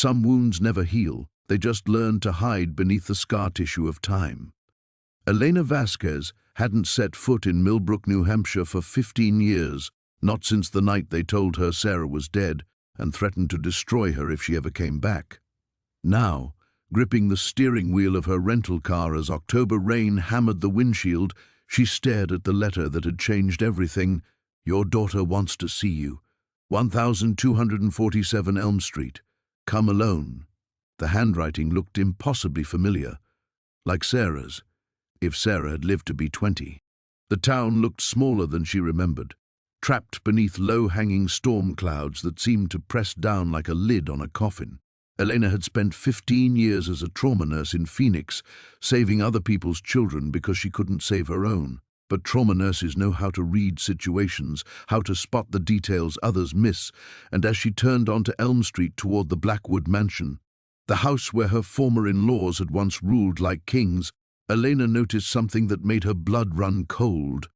Some wounds never heal, they just learn to hide beneath the scar tissue of time. Elena Vasquez hadn't set foot in Millbrook, New Hampshire for 15 years, not since the night they told her Sarah was dead and threatened to destroy her if she ever came back. Now, gripping the steering wheel of her rental car as October rain hammered the windshield, she stared at the letter that had changed everything. "Your daughter wants to see you. 1247 Elm Street. Come alone." The handwriting looked impossibly familiar, like Sarah's, if Sarah had lived to be 20. The town looked smaller than she remembered, trapped beneath low-hanging storm clouds that seemed to press down like a lid on a coffin. Elena had spent 15 years as a trauma nurse in Phoenix, saving other people's children because she couldn't save her own. But trauma nurses know how to read situations, how to spot the details others miss, and as she turned onto Elm Street toward the Blackwood mansion, the house where her former in-laws had once ruled like kings, Elena noticed something that made her blood run cold.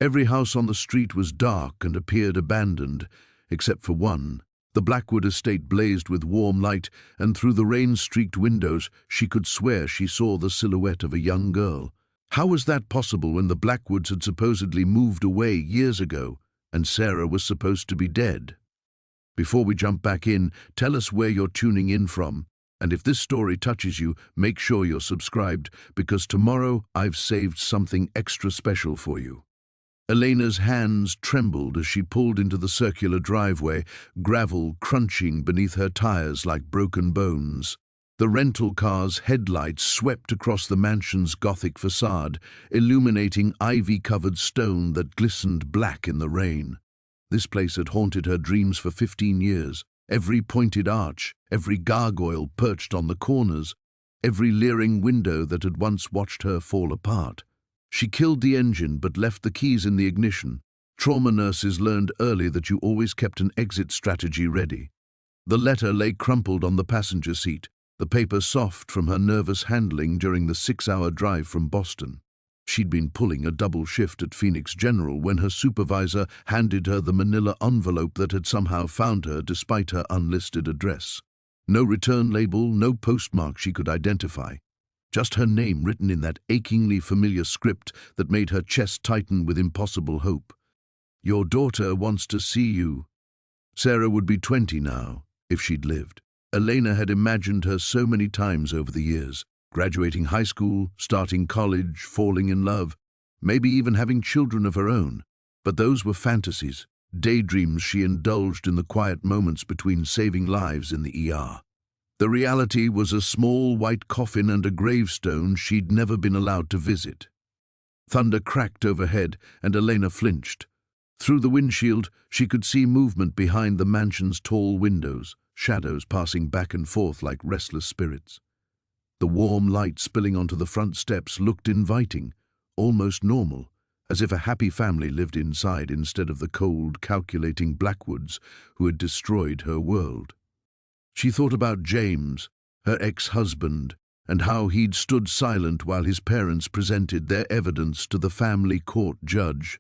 Every house on the street was dark and appeared abandoned, except for one. The Blackwood estate blazed with warm light, and through the rain-streaked windows she could swear she saw the silhouette of a young girl. How was that possible when the Blackwoods had supposedly moved away years ago, and Sarah was supposed to be dead? Before we jump back in, tell us where you're tuning in from, and if this story touches you, make sure you're subscribed, because tomorrow I've saved something extra special for you. Elena's hands trembled as she pulled into the circular driveway, gravel crunching beneath her tires like broken bones. The rental car's headlights swept across the mansion's Gothic facade, illuminating ivy-covered stone that glistened black in the rain. This place had haunted her dreams for 15 years. Every pointed arch, every gargoyle perched on the corners, every leering window that had once watched her fall apart. She killed the engine but left the keys in the ignition. Trauma nurses learned early that you always kept an exit strategy ready. The letter lay crumpled on the passenger seat, the paper soft from her nervous handling during the 6-hour drive from Boston. She'd been pulling a double shift at Phoenix General when her supervisor handed her the manila envelope that had somehow found her despite her unlisted address. No return label, no postmark she could identify. Just her name written in that achingly familiar script that made her chest tighten with impossible hope. "Your daughter wants to see you." Sarah would be 20 now, if she'd lived. Elena had imagined her so many times over the years, graduating high school, starting college, falling in love, maybe even having children of her own. But those were fantasies, daydreams she indulged in the quiet moments between saving lives in the ER. The reality was a small white coffin and a gravestone she'd never been allowed to visit. Thunder cracked overhead, and Elena flinched. Through the windshield, she could see movement behind the mansion's tall windows, shadows passing back and forth like restless spirits. The warm light spilling onto the front steps looked inviting, almost normal, as if a happy family lived inside instead of the cold, calculating Blackwoods who had destroyed her world. She thought about James, her ex-husband, and how he'd stood silent while his parents presented their evidence to the family court judge.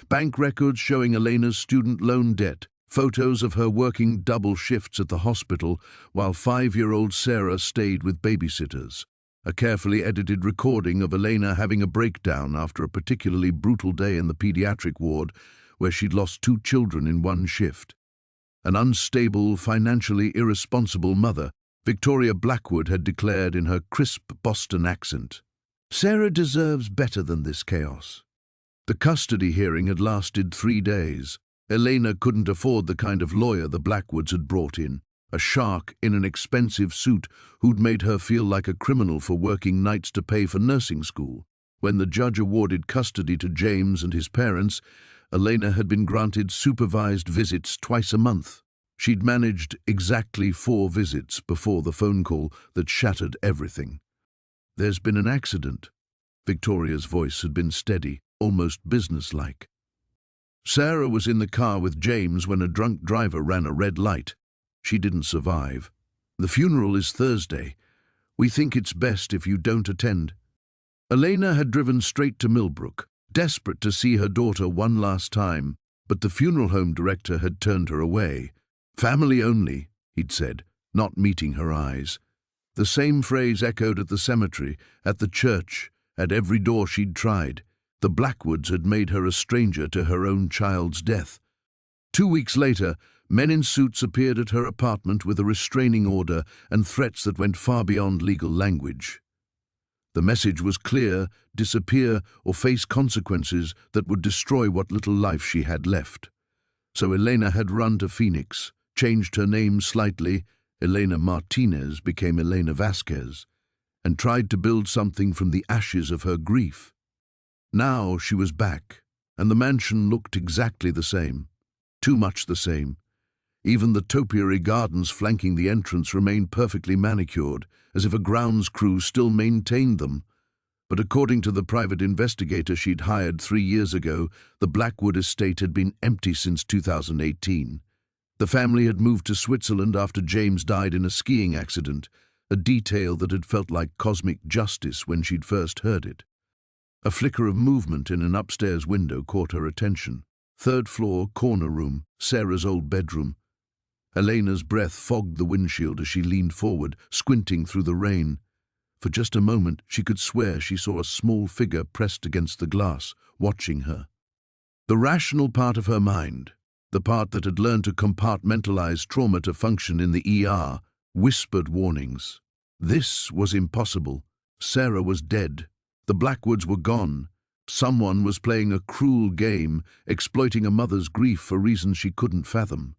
Bank records showing Elena's student loan debt, photos of her working double shifts at the hospital while 5-year-old Sarah stayed with babysitters, a carefully edited recording of Elena having a breakdown after a particularly brutal day in the pediatric ward where she'd lost 2 children in one shift. An unstable, financially irresponsible mother, Victoria Blackwood had declared in her crisp Boston accent. Sarah deserves better than this chaos. The custody hearing had lasted 3 days. Elena couldn't afford the kind of lawyer the Blackwoods had brought in, a shark in an expensive suit who'd made her feel like a criminal for working nights to pay for nursing school. When the judge awarded custody to James and his parents, Elena had been granted supervised visits twice a month. She'd managed exactly 4 visits before the phone call that shattered everything. "There's been an accident." Victoria's voice had been steady, almost businesslike. Sarah was in the car with James when a drunk driver ran a red light. She didn't survive. "The funeral is Thursday. We think it's best if you don't attend." Elena had driven straight to Millbrook, desperate to see her daughter one last time, but the funeral home director had turned her away. "Family only," he'd said, not meeting her eyes. The same phrase echoed at the cemetery, at the church, at every door she'd tried. The Blackwoods had made her a stranger to her own child's death. 2 weeks later, men in suits appeared at her apartment with a restraining order and threats that went far beyond legal language. The message was clear: disappear or face consequences that would destroy what little life she had left. So Elena had run to Phoenix, changed her name slightly. Elena Martinez became Elena Vasquez, and tried to build something from the ashes of her grief. Now she was back, and the mansion looked exactly the same. Too much the same. Even the topiary gardens flanking the entrance remained perfectly manicured, as if a grounds crew still maintained them. But according to the private investigator she'd hired 3 years ago, the Blackwood estate had been empty since 2018. The family had moved to Switzerland after James died in a skiing accident, a detail that had felt like cosmic justice when she'd first heard it. A flicker of movement in an upstairs window caught her attention. 3rd floor, corner room, Sarah's old bedroom. Elena's breath fogged the windshield as she leaned forward, squinting through the rain. For just a moment, she could swear she saw a small figure pressed against the glass, watching her. The rational part of her mind, the part that had learned to compartmentalize trauma to function in the ER, whispered warnings. This was impossible. Sarah was dead. The Blackwoods were gone. Someone was playing a cruel game, exploiting a mother's grief for reasons she couldn't fathom.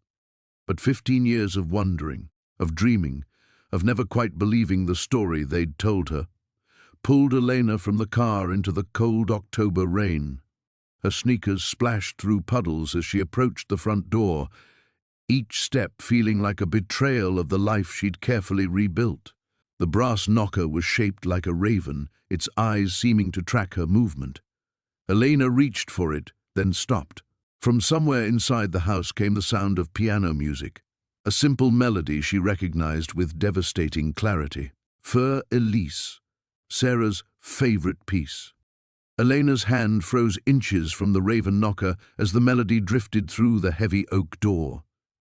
But 15 years of wondering, of dreaming, of never quite believing the story they'd told her, pulled Elena from the car into the cold October rain. Her sneakers splashed through puddles as she approached the front door, each step feeling like a betrayal of the life she'd carefully rebuilt. The brass knocker was shaped like a raven, its eyes seeming to track her movement. Elena reached for it, then stopped. From somewhere inside the house came the sound of piano music, a simple melody she recognized with devastating clarity. Fur Elise, Sarah's favorite piece. Elena's hand froze inches from the raven knocker as the melody drifted through the heavy oak door.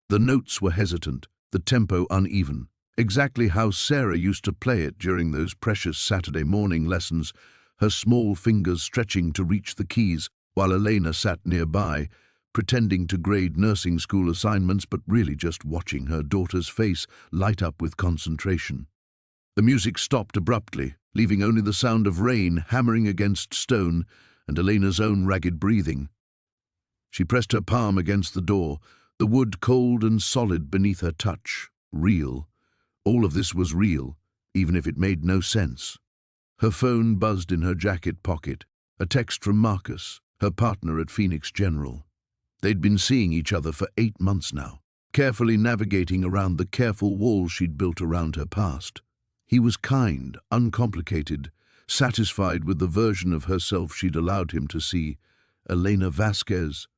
The notes were hesitant, the tempo uneven, exactly how Sarah used to play it during those precious Saturday morning lessons, her small fingers stretching to reach the keys, while Elena sat nearby, pretending to grade nursing school assignments but really just watching her daughter's face light up with concentration. The music stopped abruptly, leaving only the sound of rain hammering against stone and Elena's own ragged breathing. She pressed her palm against the door, the wood cold and solid beneath her touch. Real. All of this was real, even if it made no sense. Her phone buzzed in her jacket pocket, a text from Marcus, her partner at Phoenix General. They'd been seeing each other for 8 months now, carefully navigating around the careful walls she'd built around her past. He was kind, uncomplicated, satisfied with the version of herself she'd allowed him to see. Elena Vasquez,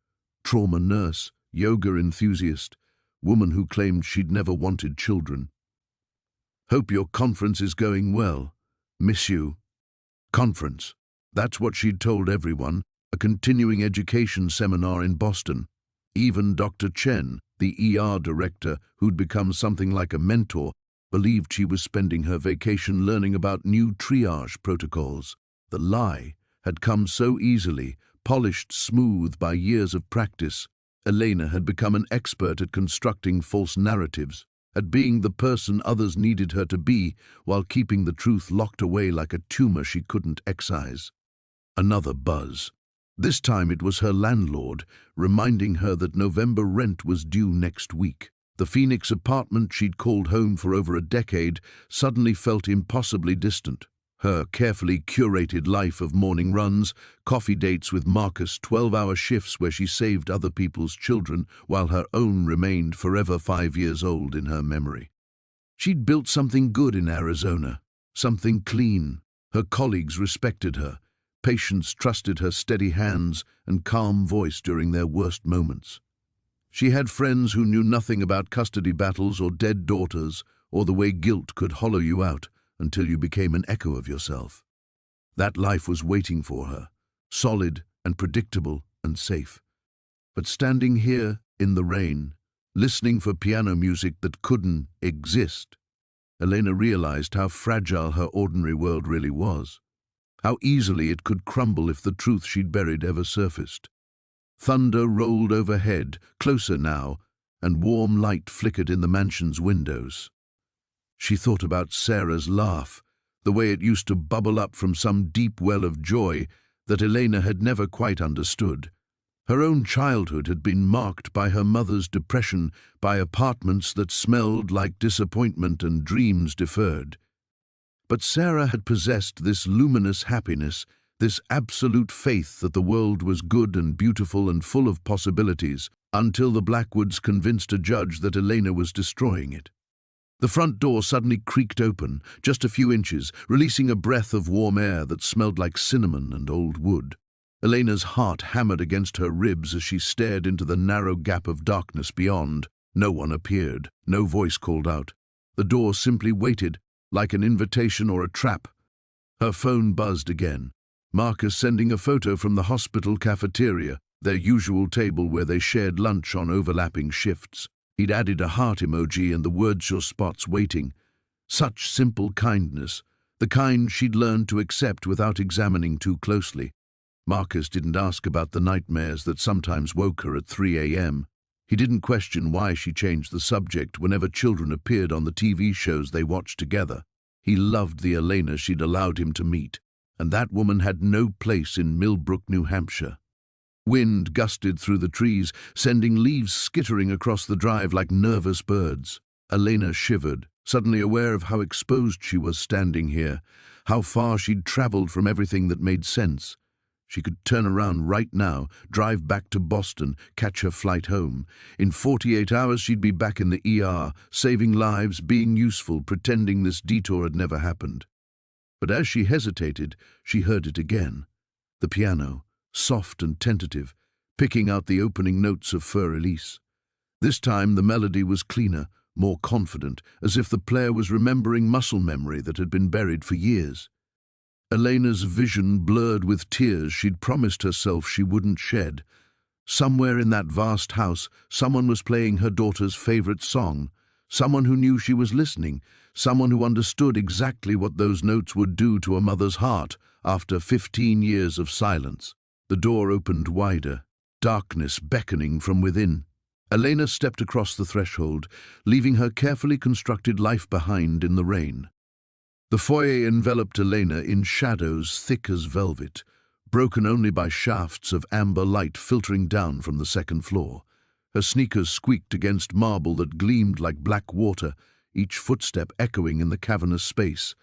trauma nurse, yoga enthusiast, woman who claimed she'd never wanted children. Hope your conference is going well. Miss you. Conference. That's what she'd told everyone, a continuing education seminar in Boston. Even Dr. Chen, the ER director, who'd become something like a mentor, believed she was spending her vacation learning about new triage protocols. The lie had come so easily, polished smooth by years of practice. Elena had become an expert at constructing false narratives, at being the person others needed her to be, while keeping the truth locked away like a tumor she couldn't excise. Another buzz. This time it was her landlord, reminding her that November rent was due next week. The Phoenix apartment she'd called home for over a decade suddenly felt impossibly distant. Her carefully curated life of morning runs, coffee dates with Marcus, 12-hour shifts where she saved other people's children while her own remained forever 5 years old in her memory. She'd built something good in Arizona, something clean. Her colleagues respected her. Patients trusted her steady hands and calm voice during their worst moments. She had friends who knew nothing about custody battles or dead daughters or the way guilt could hollow you out until you became an echo of yourself. That life was waiting for her, solid and predictable and safe. But standing here in the rain, listening for piano music that couldn't exist. Elena realized how fragile her ordinary world really was, how easily it could crumble if the truth she'd buried ever surfaced. Thunder rolled overhead, closer now, and warm light flickered in the mansion's windows. She thought about Sarah's laugh, the way it used to bubble up from some deep well of joy that Elena had never quite understood. Her own childhood had been marked by her mother's depression, by apartments that smelled like disappointment and dreams deferred. But Sarah had possessed this luminous happiness, this absolute faith that the world was good and beautiful and full of possibilities, until the Blackwoods convinced a judge that Elena was destroying it. The front door suddenly creaked open, just a few inches, releasing a breath of warm air that smelled like cinnamon and old wood. Elena's heart hammered against her ribs as she stared into the narrow gap of darkness beyond. No one appeared, no voice called out. The door simply waited, like an invitation or a trap. Her phone buzzed again. Marcus sending a photo from the hospital cafeteria, their usual table where they shared lunch on overlapping shifts. He'd added a heart emoji and the words "your spot's waiting." Such simple kindness, the kind she'd learned to accept without examining too closely. Marcus didn't ask about the nightmares that sometimes woke her at 3 a.m. He didn't question why she changed the subject whenever children appeared on the TV shows they watched together. He loved the Elena she'd allowed him to meet, and that woman had no place in Millbrook, New Hampshire. Wind gusted through the trees, sending leaves skittering across the drive like nervous birds. Elena shivered, suddenly aware of how exposed she was standing here, how far she'd traveled from everything that made sense. She could turn around right now, drive back to Boston, catch her flight home. In 48 hours she'd be back in the ER, saving lives, being useful, pretending this detour had never happened. But as she hesitated, she heard it again. The piano, soft and tentative, picking out the opening notes of Fur Elise. This time the melody was cleaner, more confident, as if the player was remembering muscle memory that had been buried for years. Elena's vision blurred with tears she'd promised herself she wouldn't shed. Somewhere in that vast house, someone was playing her daughter's favorite song, someone who knew she was listening, someone who understood exactly what those notes would do to a mother's heart after 15 years of silence. The door opened wider, darkness beckoning from within. Elena stepped across the threshold, leaving her carefully constructed life behind in the rain. The foyer enveloped Elena in shadows thick as velvet, broken only by shafts of amber light filtering down from the second floor. Her sneakers squeaked against marble that gleamed like black water, each footstep echoing in the cavernous space.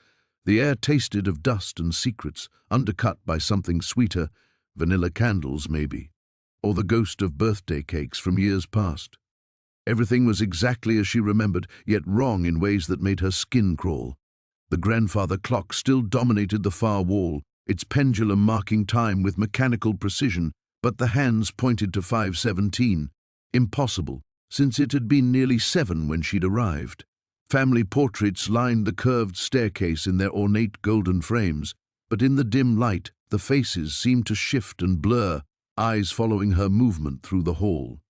The air tasted of dust and secrets, undercut by something sweeter, vanilla candles maybe, or the ghost of birthday cakes from years past. Everything was exactly as she remembered, yet wrong in ways that made her skin crawl. The grandfather clock still dominated the far wall, its pendulum marking time with mechanical precision, but the hands pointed to 5:17. Impossible, since it had been nearly 7 when she'd arrived. Family portraits lined the curved staircase in their ornate golden frames, but in the dim light, the faces seemed to shift and blur, eyes following her movement through the hall.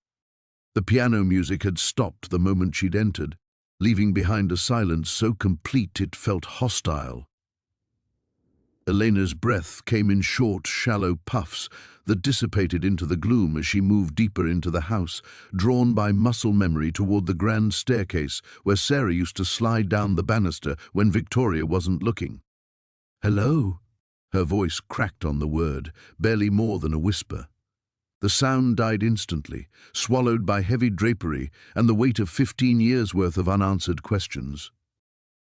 The piano music had stopped the moment she'd entered, leaving behind a silence so complete it felt hostile. Elena's breath came in short, shallow puffs that dissipated into the gloom as she moved deeper into the house, drawn by muscle memory toward the grand staircase where Sarah used to slide down the banister when Victoria wasn't looking. "Hello?" Her voice cracked on the word, barely more than a whisper. The sound died instantly, swallowed by heavy drapery and the weight of 15 years' worth of unanswered questions.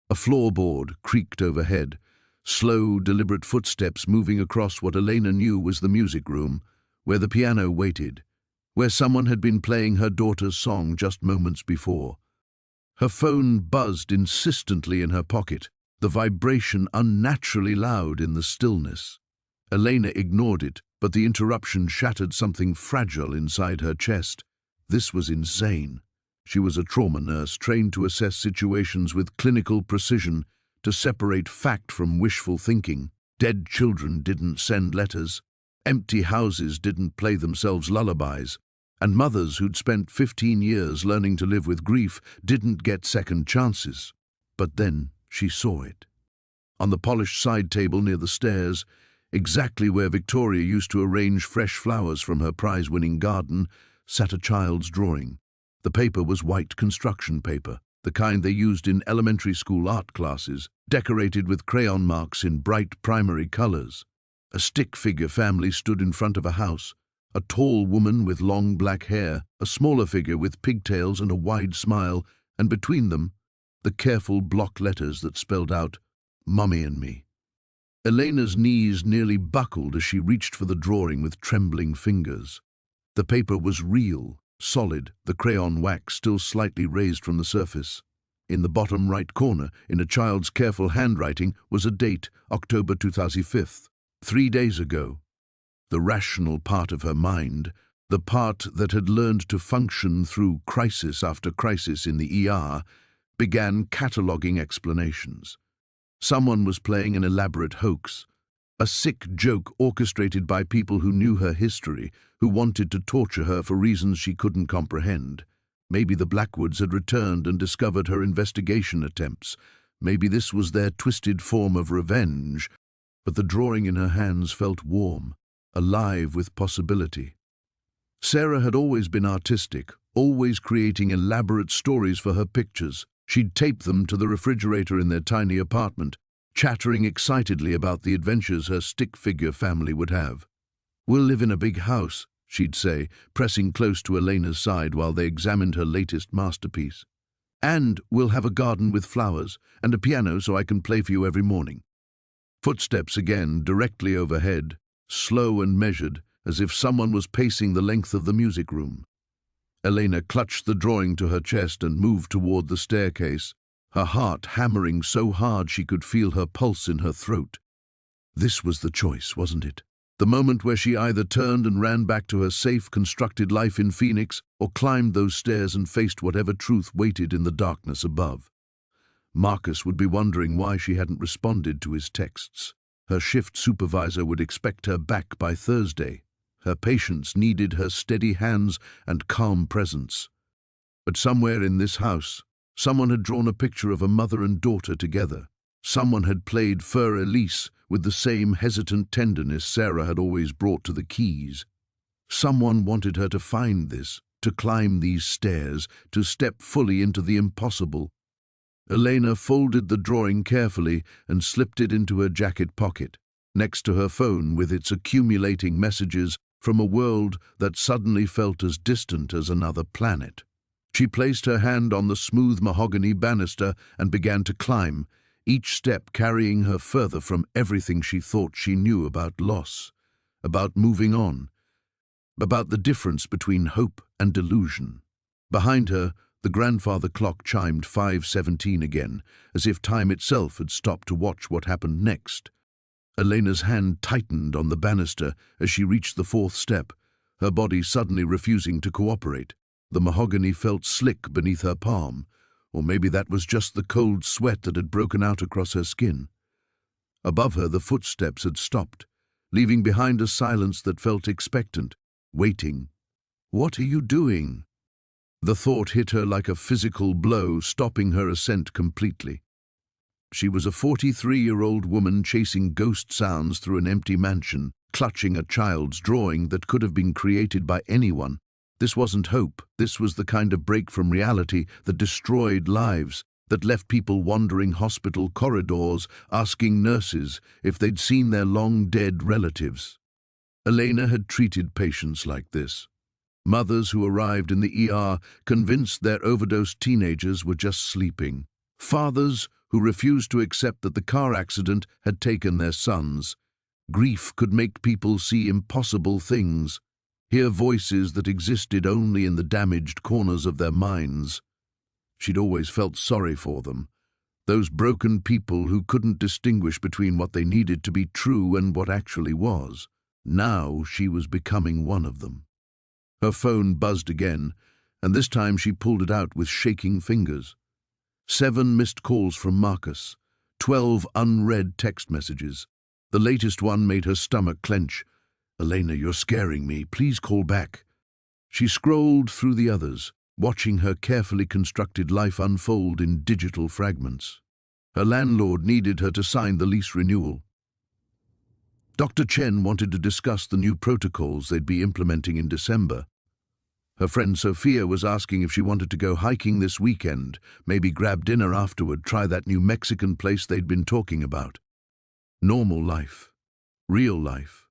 A floorboard creaked overhead, slow, deliberate footsteps moving across what Elena knew was the music room, where the piano waited, where someone had been playing her daughter's song just moments before. Her phone buzzed insistently in her pocket, the vibration unnaturally loud in the stillness. Elena ignored it, but the interruption shattered something fragile inside her chest. This was insane. She was a trauma nurse trained to assess situations with clinical precision, to separate fact from wishful thinking. Dead children didn't send letters. Empty houses didn't play themselves lullabies. And mothers who'd spent 15 years learning to live with grief didn't get second chances. But then she saw it. On the polished side table near the stairs, exactly where Victoria used to arrange fresh flowers from her prize-winning garden, sat a child's drawing. The paper was white construction paper, the kind they used in elementary school art classes, decorated with crayon marks in bright primary colors. A stick figure family stood in front of a house, a tall woman with long black hair, a smaller figure with pigtails and a wide smile, and between them, the careful block letters that spelled out, "Mummy and me." Elena's knees nearly buckled as she reached for the drawing with trembling fingers. The paper was real, solid, the crayon wax still slightly raised from the surface. In the bottom right corner, in a child's careful handwriting, was a date, October 2005, 3 days ago. The rational part of her mind, the part that had learned to function through crisis after crisis in the ER, began cataloguing explanations. Someone was playing an elaborate hoax, a sick joke orchestrated by people who knew her history, who wanted to torture her for reasons she couldn't comprehend. Maybe the Blackwoods had returned and discovered her investigation attempts. Maybe this was their twisted form of revenge. But the drawing in her hands felt warm, alive with possibility. Sarah had always been artistic, always creating elaborate stories for her pictures. She'd tape them to the refrigerator in their tiny apartment, chattering excitedly about the adventures her stick figure family would have. "We'll live in a big house," she'd say, pressing close to Elena's side while they examined her latest masterpiece. "And we'll have a garden with flowers, and a piano so I can play for you every morning." Footsteps again, directly overhead, slow and measured, as if someone was pacing the length of the music room. Elena clutched the drawing to her chest and moved toward the staircase, her heart hammering so hard she could feel her pulse in her throat. This was the choice, wasn't it? The moment where she either turned and ran back to her safe, constructed life in Phoenix, or climbed those stairs and faced whatever truth waited in the darkness above. Marcus would be wondering why she hadn't responded to his texts. Her shift supervisor would expect her back by Thursday. Her patients needed her steady hands and calm presence. But somewhere in this house, someone had drawn a picture of a mother and daughter together. Someone had played Fur Elise with the same hesitant tenderness Sarah had always brought to the keys. Someone wanted her to find this, to climb these stairs, to step fully into the impossible. Elena folded the drawing carefully and slipped it into her jacket pocket, next to her phone with its accumulating messages from a world that suddenly felt as distant as another planet. She placed her hand on the smooth mahogany banister and began to climb, each step carrying her further from everything she thought she knew about loss, about moving on, about the difference between hope and delusion. Behind her, the grandfather clock chimed 5:17 again, as if time itself had stopped to watch what happened next. Elena's hand tightened on the banister as she reached the 4th step, her body suddenly refusing to cooperate. The mahogany felt slick beneath her palm, or maybe that was just the cold sweat that had broken out across her skin. Above her, the footsteps had stopped, leaving behind a silence that felt expectant, waiting. "What are you doing?" The thought hit her like a physical blow, stopping her ascent completely. She was a 43-year-old woman chasing ghost sounds through an empty mansion, clutching a child's drawing that could have been created by anyone. This wasn't hope. This was the kind of break from reality that destroyed lives, that left people wandering hospital corridors, asking nurses if they'd seen their long-dead relatives. Elena had treated patients like this. Mothers who arrived in the ER convinced their overdosed teenagers were just sleeping. Fathers who refused to accept that the car accident had taken their sons. Grief could make people see impossible things, hear voices that existed only in the damaged corners of their minds. She'd always felt sorry for them, those broken people who couldn't distinguish between what they needed to be true and what actually was. Now she was becoming one of them. Her phone buzzed again, and this time she pulled it out with shaking fingers. 7 missed calls from Marcus, 12 unread text messages. The latest one made her stomach clench. "Elena, you're scaring me. Please call back." She scrolled through the others, watching her carefully constructed life unfold in digital fragments. Her landlord needed her to sign the lease renewal. Dr. Chen wanted to discuss the new protocols they'd be implementing in December. Her friend Sophia was asking if she wanted to go hiking this weekend, maybe grab dinner afterward, try that new Mexican place they'd been talking about. Normal life. Real life.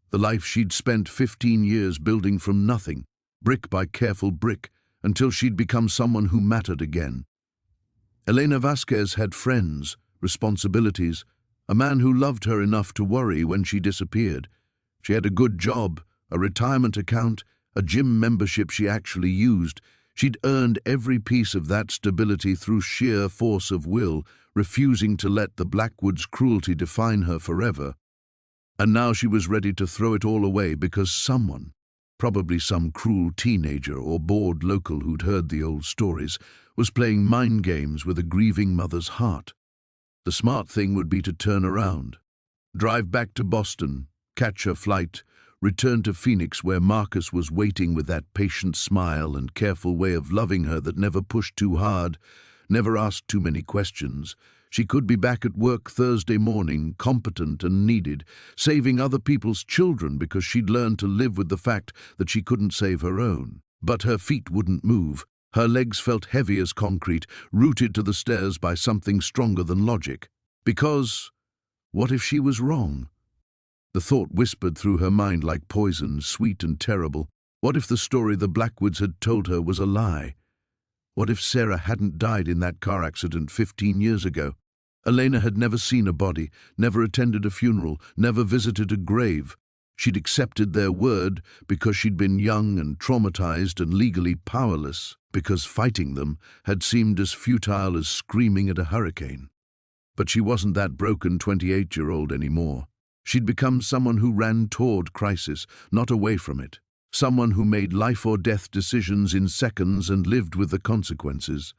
The life she'd spent 15 years building from nothing, brick by careful brick, until she'd become someone who mattered again. Elena Vasquez had friends, responsibilities, a man who loved her enough to worry when she disappeared. She had a good job, a retirement account, a gym membership she actually used. She'd earned every piece of that stability through sheer force of will, refusing to let the Blackwoods' cruelty define her forever. And now she was ready to throw it all away because someone, probably some cruel teenager or bored local who'd heard the old stories, was playing mind games with a grieving mother's heart. The smart thing would be to turn around, drive back to Boston, catch her flight, return to Phoenix where Marcus was waiting with that patient smile and careful way of loving her that never pushed too hard, never asked too many questions. She could be back at work Thursday morning, competent and needed, saving other people's children because she'd learned to live with the fact that she couldn't save her own. But her feet wouldn't move. Her legs felt heavy as concrete, rooted to the stairs by something stronger than logic. Because, what if she was wrong? The thought whispered through her mind like poison, sweet and terrible. What if the story the Blackwoods had told her was a lie? What if Sarah hadn't died in that car accident 15 years ago? Elena had never seen a body, never attended a funeral, never visited a grave. She'd accepted their word because she'd been young and traumatized and legally powerless, because fighting them had seemed as futile as screaming at a hurricane. But she wasn't that broken 28-year-old anymore. She'd become someone who ran toward crisis, not away from it. Someone who made life-or-death decisions in seconds and lived with the consequences.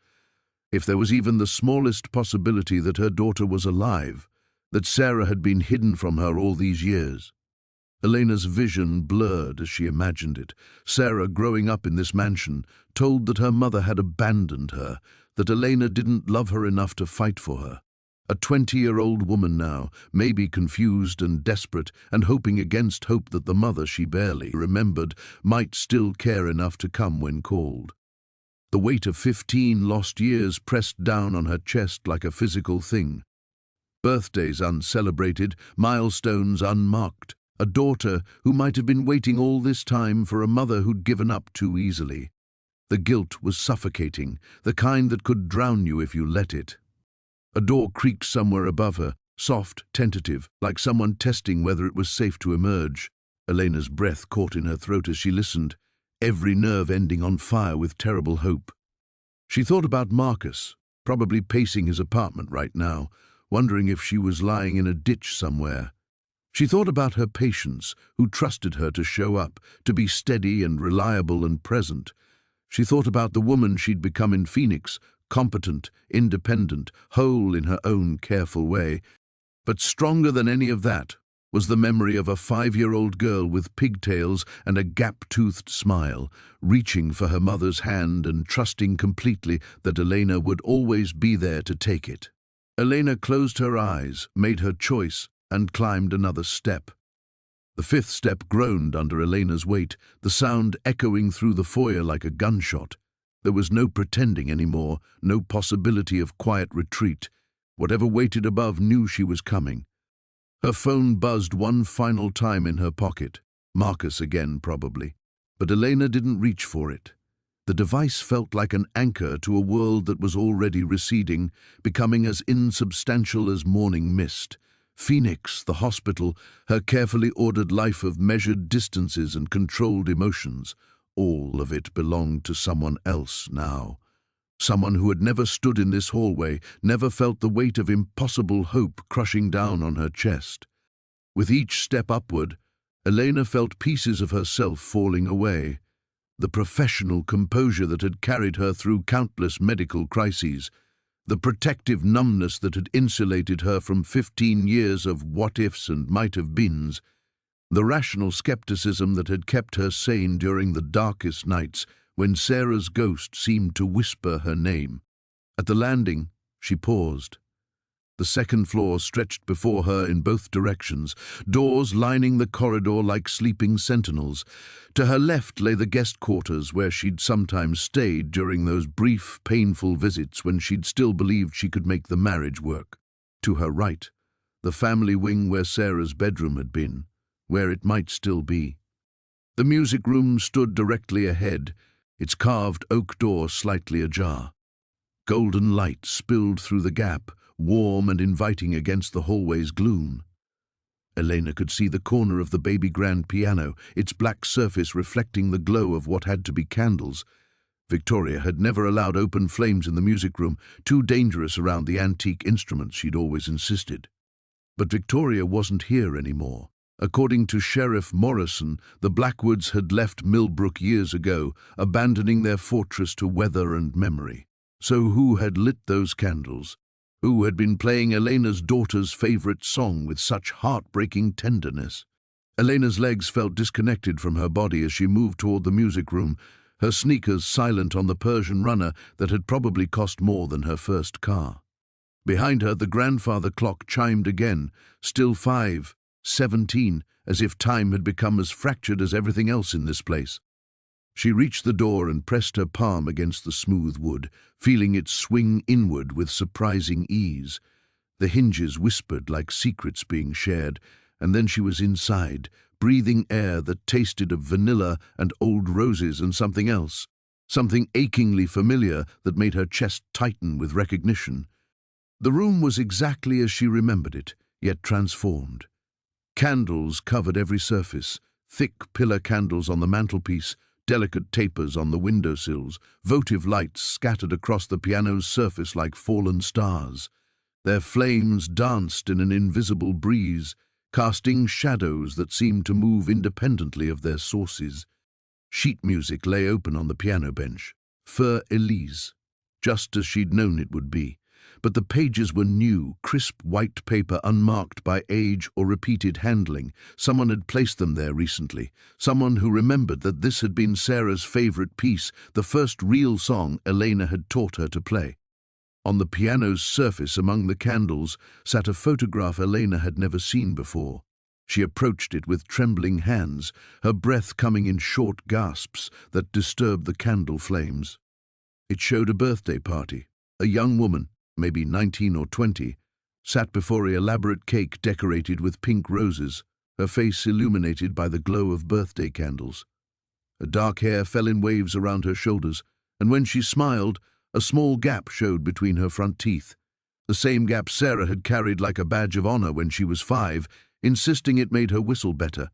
If there was even the smallest possibility that her daughter was alive, that Sarah had been hidden from her all these years. Elena's vision blurred as she imagined it. Sarah, growing up in this mansion, told that her mother had abandoned her, that Elena didn't love her enough to fight for her. A 20-year-old woman now, maybe confused and desperate, and hoping against hope that the mother she barely remembered might still care enough to come when called. The weight of 15 lost years pressed down on her chest like a physical thing. Birthdays uncelebrated, milestones unmarked. A daughter who might have been waiting all this time for a mother who'd given up too easily. The guilt was suffocating, the kind that could drown you if you let it. A door creaked somewhere above her, soft, tentative, like someone testing whether it was safe to emerge. Elena's breath caught in her throat as she listened, every nerve ending on fire with terrible hope. She thought about Marcus, probably pacing his apartment right now, wondering if she was lying in a ditch somewhere. She thought about her patients, who trusted her to show up, to be steady and reliable and present. She thought about the woman she'd become in Phoenix, competent, independent, whole in her own careful way. But stronger than any of that was the memory of a 5-year-old girl with pigtails and a gap-toothed smile, reaching for her mother's hand and trusting completely that Elena would always be there to take it. Elena closed her eyes, made her choice, and climbed another step. The 5th step groaned under Elena's weight, the sound echoing through the foyer like a gunshot. There was no pretending anymore, no possibility of quiet retreat. Whatever waited above knew she was coming. Her phone buzzed one final time in her pocket. Marcus again, probably. But Elena didn't reach for it. The device felt like an anchor to a world that was already receding, becoming as insubstantial as morning mist. Phoenix, the hospital, her carefully ordered life of measured distances and controlled emotions. All of it belonged to someone else now. Someone who had never stood in this hallway, never felt the weight of impossible hope crushing down on her chest. With each step upward, Elena felt pieces of herself falling away. The professional composure that had carried her through countless medical crises, the protective numbness that had insulated her from 15 years of what-ifs and might-have-beens. The rational skepticism that had kept her sane during the darkest nights when Sarah's ghost seemed to whisper her name. At the landing, she paused. The second floor stretched before her in both directions, doors lining the corridor like sleeping sentinels. To her left lay the guest quarters where she'd sometimes stayed during those brief, painful visits when she'd still believed she could make the marriage work. To her right, the family wing where Sarah's bedroom had been, where it might still be. The music room stood directly ahead, its carved oak door slightly ajar. Golden light spilled through the gap, warm and inviting against the hallway's gloom. Elena could see the corner of the baby grand piano, its black surface reflecting the glow of what had to be candles. Victoria had never allowed open flames in the music room, too dangerous around the antique instruments she'd always insisted. But Victoria wasn't here anymore. According to Sheriff Morrison, the Blackwoods had left Millbrook years ago, abandoning their fortress to weather and memory. So who had lit those candles? Who had been playing Elena's daughter's favorite song with such heartbreaking tenderness? Elena's legs felt disconnected from her body as she moved toward the music room, her sneakers silent on the Persian runner that had probably cost more than her first car. Behind her, the grandfather clock chimed again, still 5:17, as if time had become as fractured as everything else in this place. She reached the door and pressed her palm against the smooth wood, feeling it swing inward with surprising ease. The hinges whispered like secrets being shared, and then she was inside, breathing air that tasted of vanilla and old roses and something else, something achingly familiar that made her chest tighten with recognition. The room was exactly as she remembered it, yet transformed. Candles covered every surface, thick pillar candles on the mantelpiece, delicate tapers on the windowsills, votive lights scattered across the piano's surface like fallen stars. Their flames danced in an invisible breeze, casting shadows that seemed to move independently of their sources. Sheet music lay open on the piano bench, Fur Elise, just as she'd known it would be. But the pages were new, crisp white paper unmarked by age or repeated handling. Someone had placed them there recently, someone who remembered that this had been Sarah's favorite piece, the first real song Elena had taught her to play. On the piano's surface among the candles sat a photograph Elena had never seen before. She approached it with trembling hands, her breath coming in short gasps that disturbed the candle flames. It showed a birthday party. A young woman, maybe 19 or 20, sat before an elaborate cake decorated with pink roses, her face illuminated by the glow of birthday candles. Her dark hair fell in waves around her shoulders, and when she smiled, a small gap showed between her front teeth, the same gap Sarah had carried like a badge of honor when she was 5, insisting it made her whistle better.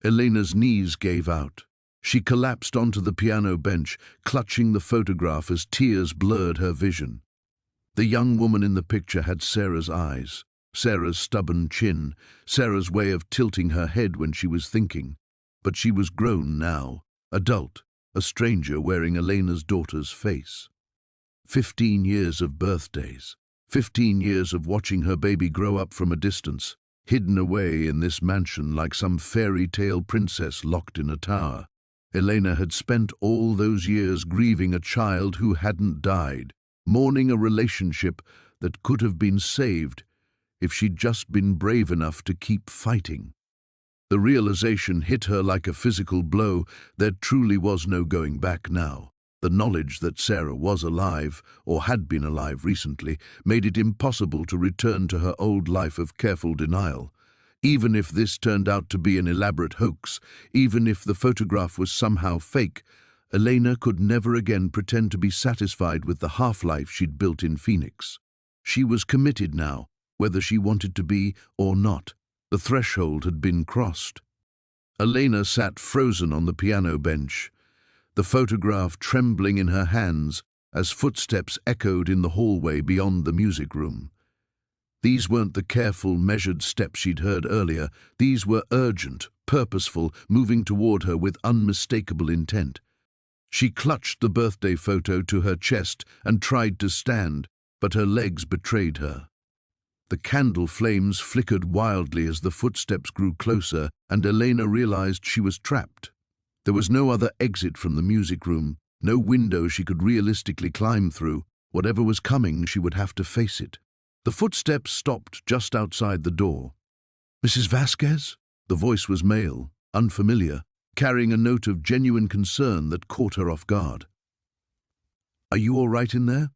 Elena's knees gave out. She collapsed onto the piano bench, clutching the photograph as tears blurred her vision. The young woman in the picture had Sarah's eyes, Sarah's stubborn chin, Sarah's way of tilting her head when she was thinking. But she was grown now, adult, a stranger wearing Elena's daughter's face. 15 years of birthdays, 15 years of watching her baby grow up from a distance, hidden away in this mansion like some fairy tale princess locked in a tower. Elena had spent all those years grieving a child who hadn't died, mourning a relationship that could have been saved if she'd just been brave enough to keep fighting. The realization hit her like a physical blow. There truly was no going back now. The knowledge that Sarah was alive, or had been alive recently, made it impossible to return to her old life of careful denial. Even if this turned out to be an elaborate hoax, even if the photograph was somehow fake, Elena could never again pretend to be satisfied with the half-life she'd built in Phoenix. She was committed now, whether she wanted to be or not. The threshold had been crossed. Elena sat frozen on the piano bench, the photograph trembling in her hands as footsteps echoed in the hallway beyond the music room. These weren't the careful, measured steps she'd heard earlier. These were urgent, purposeful, moving toward her with unmistakable intent. She clutched the birthday photo to her chest and tried to stand, but her legs betrayed her. The candle flames flickered wildly as the footsteps grew closer, and Elena realized she was trapped. There was no other exit from the music room, no window she could realistically climb through. Whatever was coming, she would have to face it. The footsteps stopped just outside the door. "Mrs. Vasquez?" The voice was male, unfamiliar, carrying a note of genuine concern that caught her off guard. "Are you all right in there?"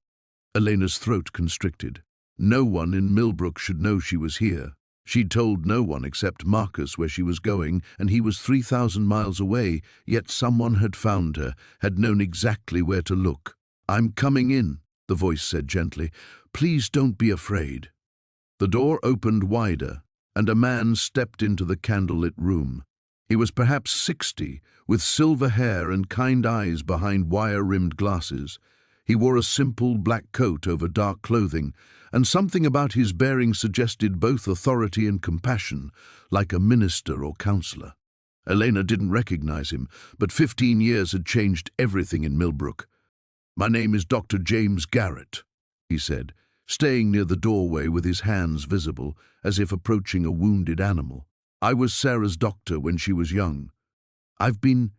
Elena's throat constricted. No one in Millbrook should know she was here. She'd told no one except Marcus where she was going, and he was 3,000 miles away, yet someone had found her, had known exactly where to look. "I'm coming in," the voice said gently. "Please don't be afraid." The door opened wider, and a man stepped into the candlelit room. He was perhaps 60, with silver hair and kind eyes behind wire-rimmed glasses. He wore a simple black coat over dark clothing, and something about his bearing suggested both authority and compassion, like a minister or counselor. Elena didn't recognize him, but 15 years had changed everything in Millbrook. "My name is Dr. James Garrett," he said, staying near the doorway with his hands visible, as if approaching a wounded animal. "I was Sarah's doctor when she was young. I've been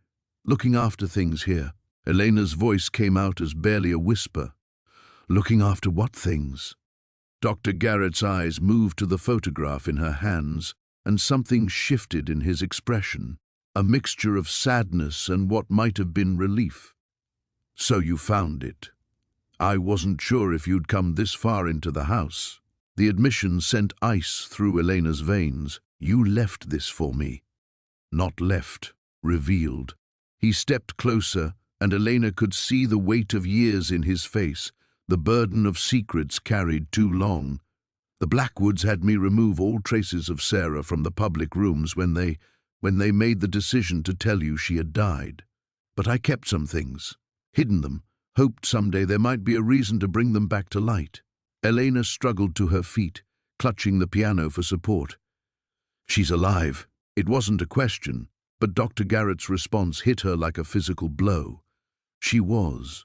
looking after things here." Elena's voice came out as barely a whisper. "Looking after what things?" Dr. Garrett's eyes moved to the photograph in her hands, and something shifted in his expression, a mixture of sadness and what might have been relief. "So you found it. I wasn't sure if you'd come this far into the house." The admission sent ice through Elena's veins. "You left this for me." Not left, revealed. He stepped closer, and Elena could see the weight of years in his face, the burden of secrets carried too long. "The Blackwoods had me remove all traces of Sarah from the public rooms when they made the decision to tell you she had died. But I kept some things, hidden them, hoped someday there might be a reason to bring them back to light." Elena struggled to her feet, clutching the piano for support. "She's alive." It wasn't a question, but Dr. Garrett's response hit her like a physical blow. She was.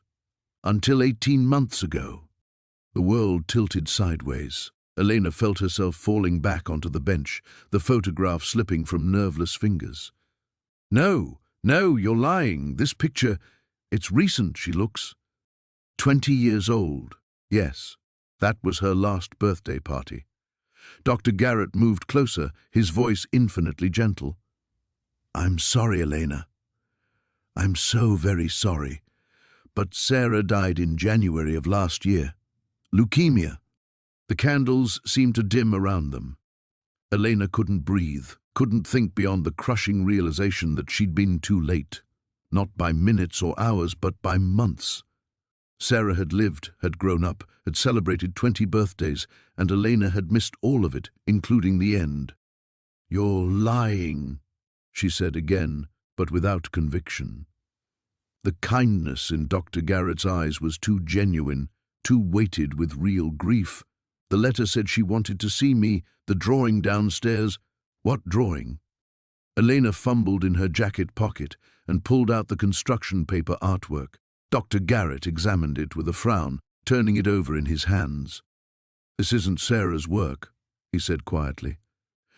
Until 18 months ago. The world tilted sideways. Elena felt herself falling back onto the bench, the photograph slipping from nerveless fingers. No, you're lying. This picture, it's recent, she looks. 20 years old. Yes, that was her last birthday party." Dr. Garrett moved closer, his voice infinitely gentle. "I'm sorry, Elena. I'm so very sorry. But Sarah died in January of last year. Leukemia." The candles seemed to dim around them. Elena couldn't breathe, couldn't think beyond the crushing realization that she'd been too late. Not by minutes or hours, but by months. Sarah had lived, had grown up, had celebrated 20 birthdays, and Elena had missed all of it, including the end. "You're lying," she said again, but without conviction. The kindness in Dr. Garrett's eyes was too genuine, too weighted with real grief. "The letter said she wanted to see me, the drawing downstairs." "What drawing?" Elena fumbled in her jacket pocket and pulled out the construction paper artwork. Dr. Garrett examined it with a frown, turning it over in his hands. "This isn't Sarah's work," he said quietly.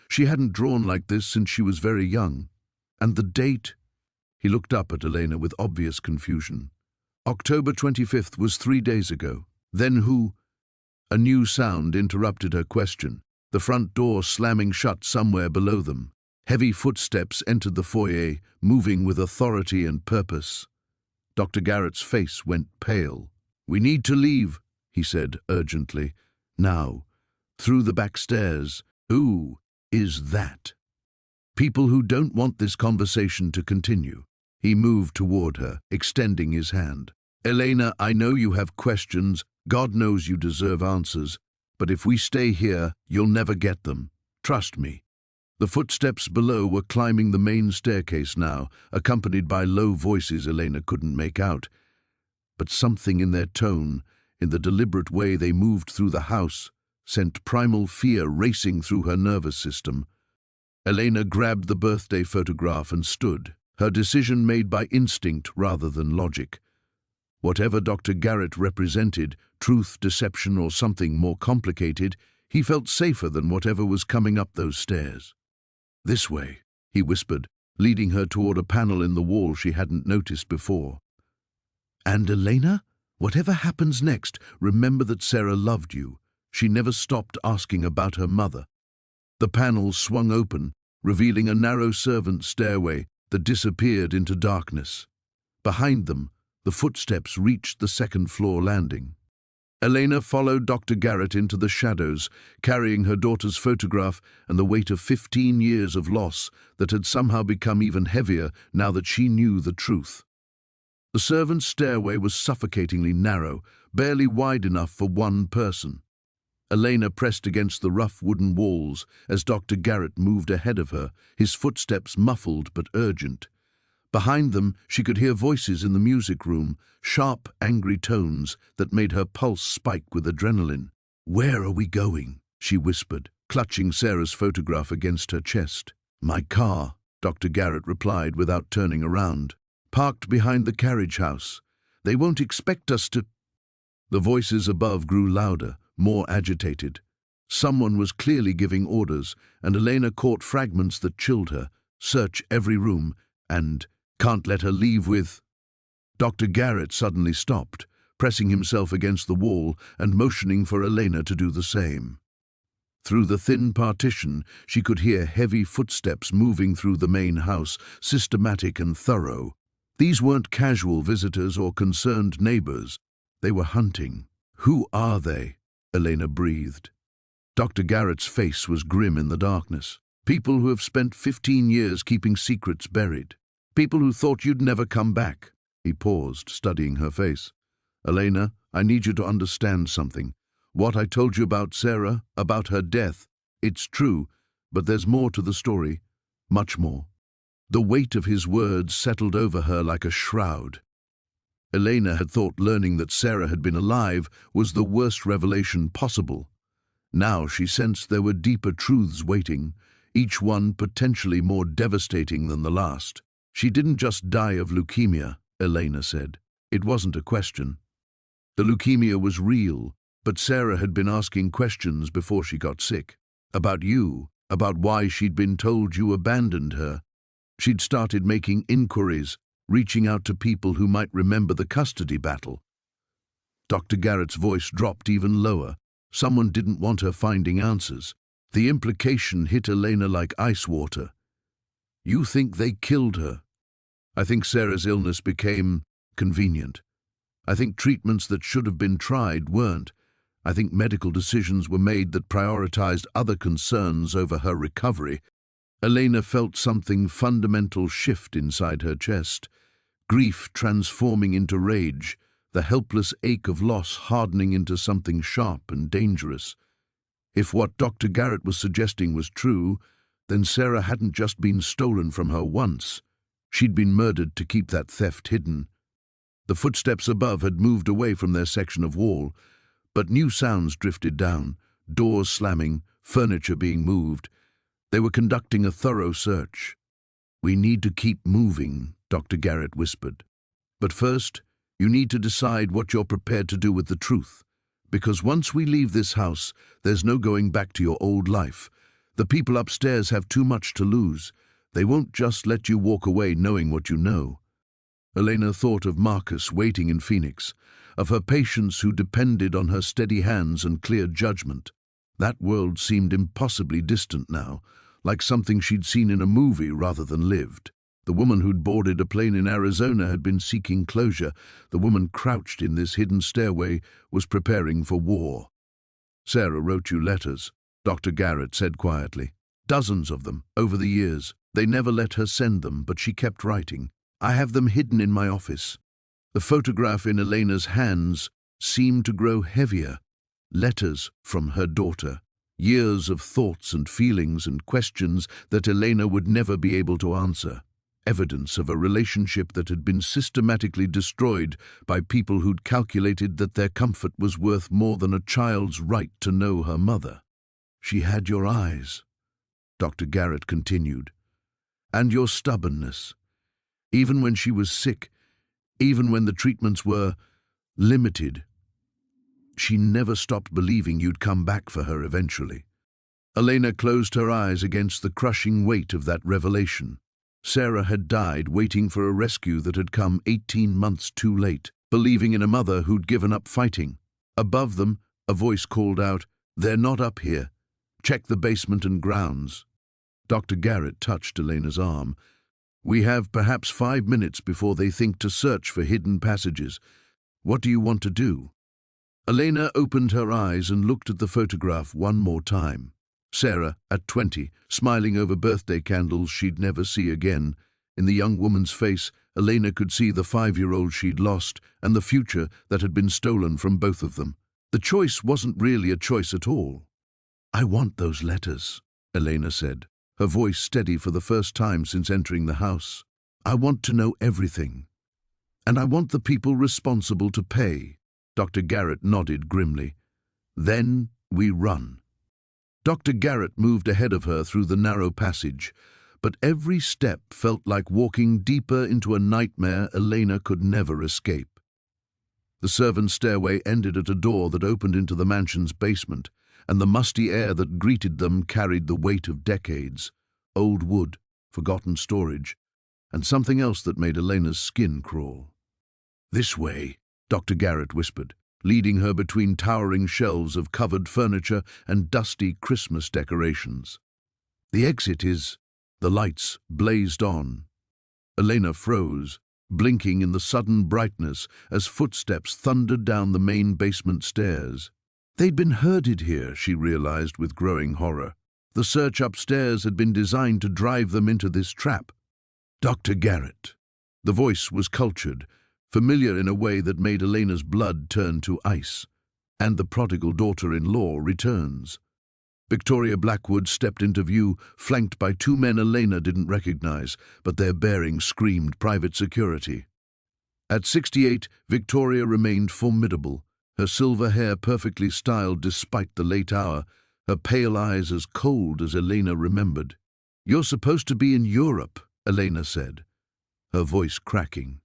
"She hadn't drawn like this since she was very young. And the date—" He looked up at Elena with obvious confusion. "October 25th was 3 days ago. Then who—" A new sound interrupted her question, the front door slamming shut somewhere below them. Heavy footsteps entered the foyer, moving with authority and purpose. Dr. Garrett's face went pale. "We need to leave," he said urgently. "Now, through the back stairs. Who is that?" "People who don't want this conversation to continue." He moved toward her, extending his hand. "Elena, I know you have questions. God knows you deserve answers. But if we stay here, you'll never get them. Trust me." The footsteps below were climbing the main staircase now, accompanied by low voices Elena couldn't make out. But something in their tone, in the deliberate way they moved through the house, sent primal fear racing through her nervous system. Elena grabbed the birthday photograph and stood, her decision made by instinct rather than logic. Whatever Dr. Garrett represented, truth, deception, or something more complicated, He felt safer than whatever was coming up those stairs. "This way," he whispered, leading her toward a panel in the wall she hadn't noticed before. "And Elena, whatever happens next, remember that Sarah loved you. She never stopped asking about her mother." The panels swung open, revealing a narrow servants' stairway that disappeared into darkness. Behind them, the footsteps reached the second-floor landing. Elena followed Dr. Garrett into the shadows, carrying her daughter's photograph and the weight of 15 years of loss that had somehow become even heavier now that she knew the truth. The servants' stairway was suffocatingly narrow, barely wide enough for one person. Elena pressed against the rough wooden walls as Dr. Garrett moved ahead of her, his footsteps muffled but urgent. Behind them, she could hear voices in the music room, sharp, angry tones that made her pulse spike with adrenaline. "Where are we going?" she whispered, clutching Sarah's photograph against her chest. "My car," Dr. Garrett replied without turning around. "Parked behind the carriage house. They won't expect us to—" The voices above grew louder, more agitated. Someone was clearly giving orders, and Elena caught fragments that chilled her. "Search every room," and "can't let her leave with—" Dr. Garrett suddenly stopped, pressing himself against the wall and motioning for Elena to do the same. Through the thin partition, she could hear heavy footsteps moving through the main house, systematic and thorough. These weren't casual visitors or concerned neighbors. They were hunting. "Who are they?" Elena breathed. Dr. Garrett's face was grim in the darkness. "People who have spent 15 years keeping secrets buried. People who thought you'd never come back." He paused, studying her face. "Elena, I need you to understand something. What I told you about Sarah, about her death, it's true, but there's more to the story, much more." The weight of his words settled over her like a shroud. Elena had thought learning that Sarah had been alive was the worst revelation possible. Now she sensed there were deeper truths waiting, each one potentially more devastating than the last. "She didn't just die of leukemia," Elena said. "It wasn't a question. The leukemia was real, but Sarah had been asking questions before she got sick. About you, about why she'd been told you abandoned her. She'd started making inquiries, reaching out to people who might remember the custody battle." Dr. Garrett's voice dropped even lower. Someone didn't want her finding answers. The implication hit Elena like ice water. "You think they killed her?" "I think Sarah's illness became convenient. I think treatments that should have been tried weren't. I think medical decisions were made that prioritized other concerns over her recovery." Elena felt something fundamental shift inside her chest. Grief transforming into rage, the helpless ache of loss hardening into something sharp and dangerous. If what Dr. Garrett was suggesting was true, then Sarah hadn't just been stolen from her once. She'd been murdered to keep that theft hidden. The footsteps above had moved away from their section of wall, but new sounds drifted down, doors slamming, furniture being moved. They were conducting a thorough search. "We need to keep moving," Dr. Garrett whispered. "But first, you need to decide what you're prepared to do with the truth. Because once we leave this house, there's no going back to your old life. The people upstairs have too much to lose. They won't just let you walk away knowing what you know." Elena thought of Marcus waiting in Phoenix, of her patients who depended on her steady hands and clear judgment. That world seemed impossibly distant now, like something she'd seen in a movie rather than lived. The woman who'd boarded a plane in Arizona had been seeking closure. The woman crouched in this hidden stairway was preparing for war. "Sarah wrote you letters," Dr. Garrett said quietly. "Dozens of them, over the years. They never let her send them, but she kept writing. I have them hidden in my office." The photograph in Elena's hands seemed to grow heavier. Letters from her daughter. Years of thoughts and feelings and questions that Elena would never be able to answer. Evidence of a relationship that had been systematically destroyed by people who'd calculated that their comfort was worth more than a child's right to know her mother. "She had your eyes," Dr. Garrett continued, "and your stubbornness. Even when she was sick, even when the treatments were limited, She never stopped believing you'd come back for her eventually. Elena closed her eyes against the crushing weight of that revelation. Sarah had died waiting for a rescue that had come 18 months too late, believing in a mother who'd given up fighting. Above them, a voice called out, "They're not up here. Check the basement and grounds." Dr. Garrett touched Elena's arm. "We have perhaps 5 minutes before they think to search for hidden passages. What do you want to do?" Elena opened her eyes and looked at the photograph one more time. Sarah, at 20, smiling over birthday candles she'd never see again. In the young woman's face, Elena could see the 5-year-old she'd lost and the future that had been stolen from both of them. The choice wasn't really a choice at all. "I want those letters," Elena said, her voice steady for the first time since entering the house. "I want to know everything. And I want the people responsible to pay." Dr. Garrett nodded grimly. "Then we run." Dr. Garrett moved ahead of her through the narrow passage, but every step felt like walking deeper into a nightmare Elena could never escape. The servants' stairway ended at a door that opened into the mansion's basement, and the musty air that greeted them carried the weight of decades, old wood, forgotten storage, and something else that made Elena's skin crawl. "This way," Dr. Garrett whispered, leading her between towering shelves of covered furniture and dusty Christmas decorations. "The exit is—" The lights blazed on. Elena froze, blinking in the sudden brightness as footsteps thundered down the main basement stairs. They'd been herded here, she realized with growing horror. The search upstairs had been designed to drive them into this trap. "Dr. Garrett." The voice was cultured, familiar in a way that made Elena's blood turn to ice. "And the prodigal daughter-in-law returns." Victoria Blackwood stepped into view, flanked by 2 men Elena didn't recognize, but their bearing screamed private security. At 68, Victoria remained formidable, her silver hair perfectly styled despite the late hour, her pale eyes as cold as Elena remembered. "You're supposed to be in Europe," Elena said, her voice cracking.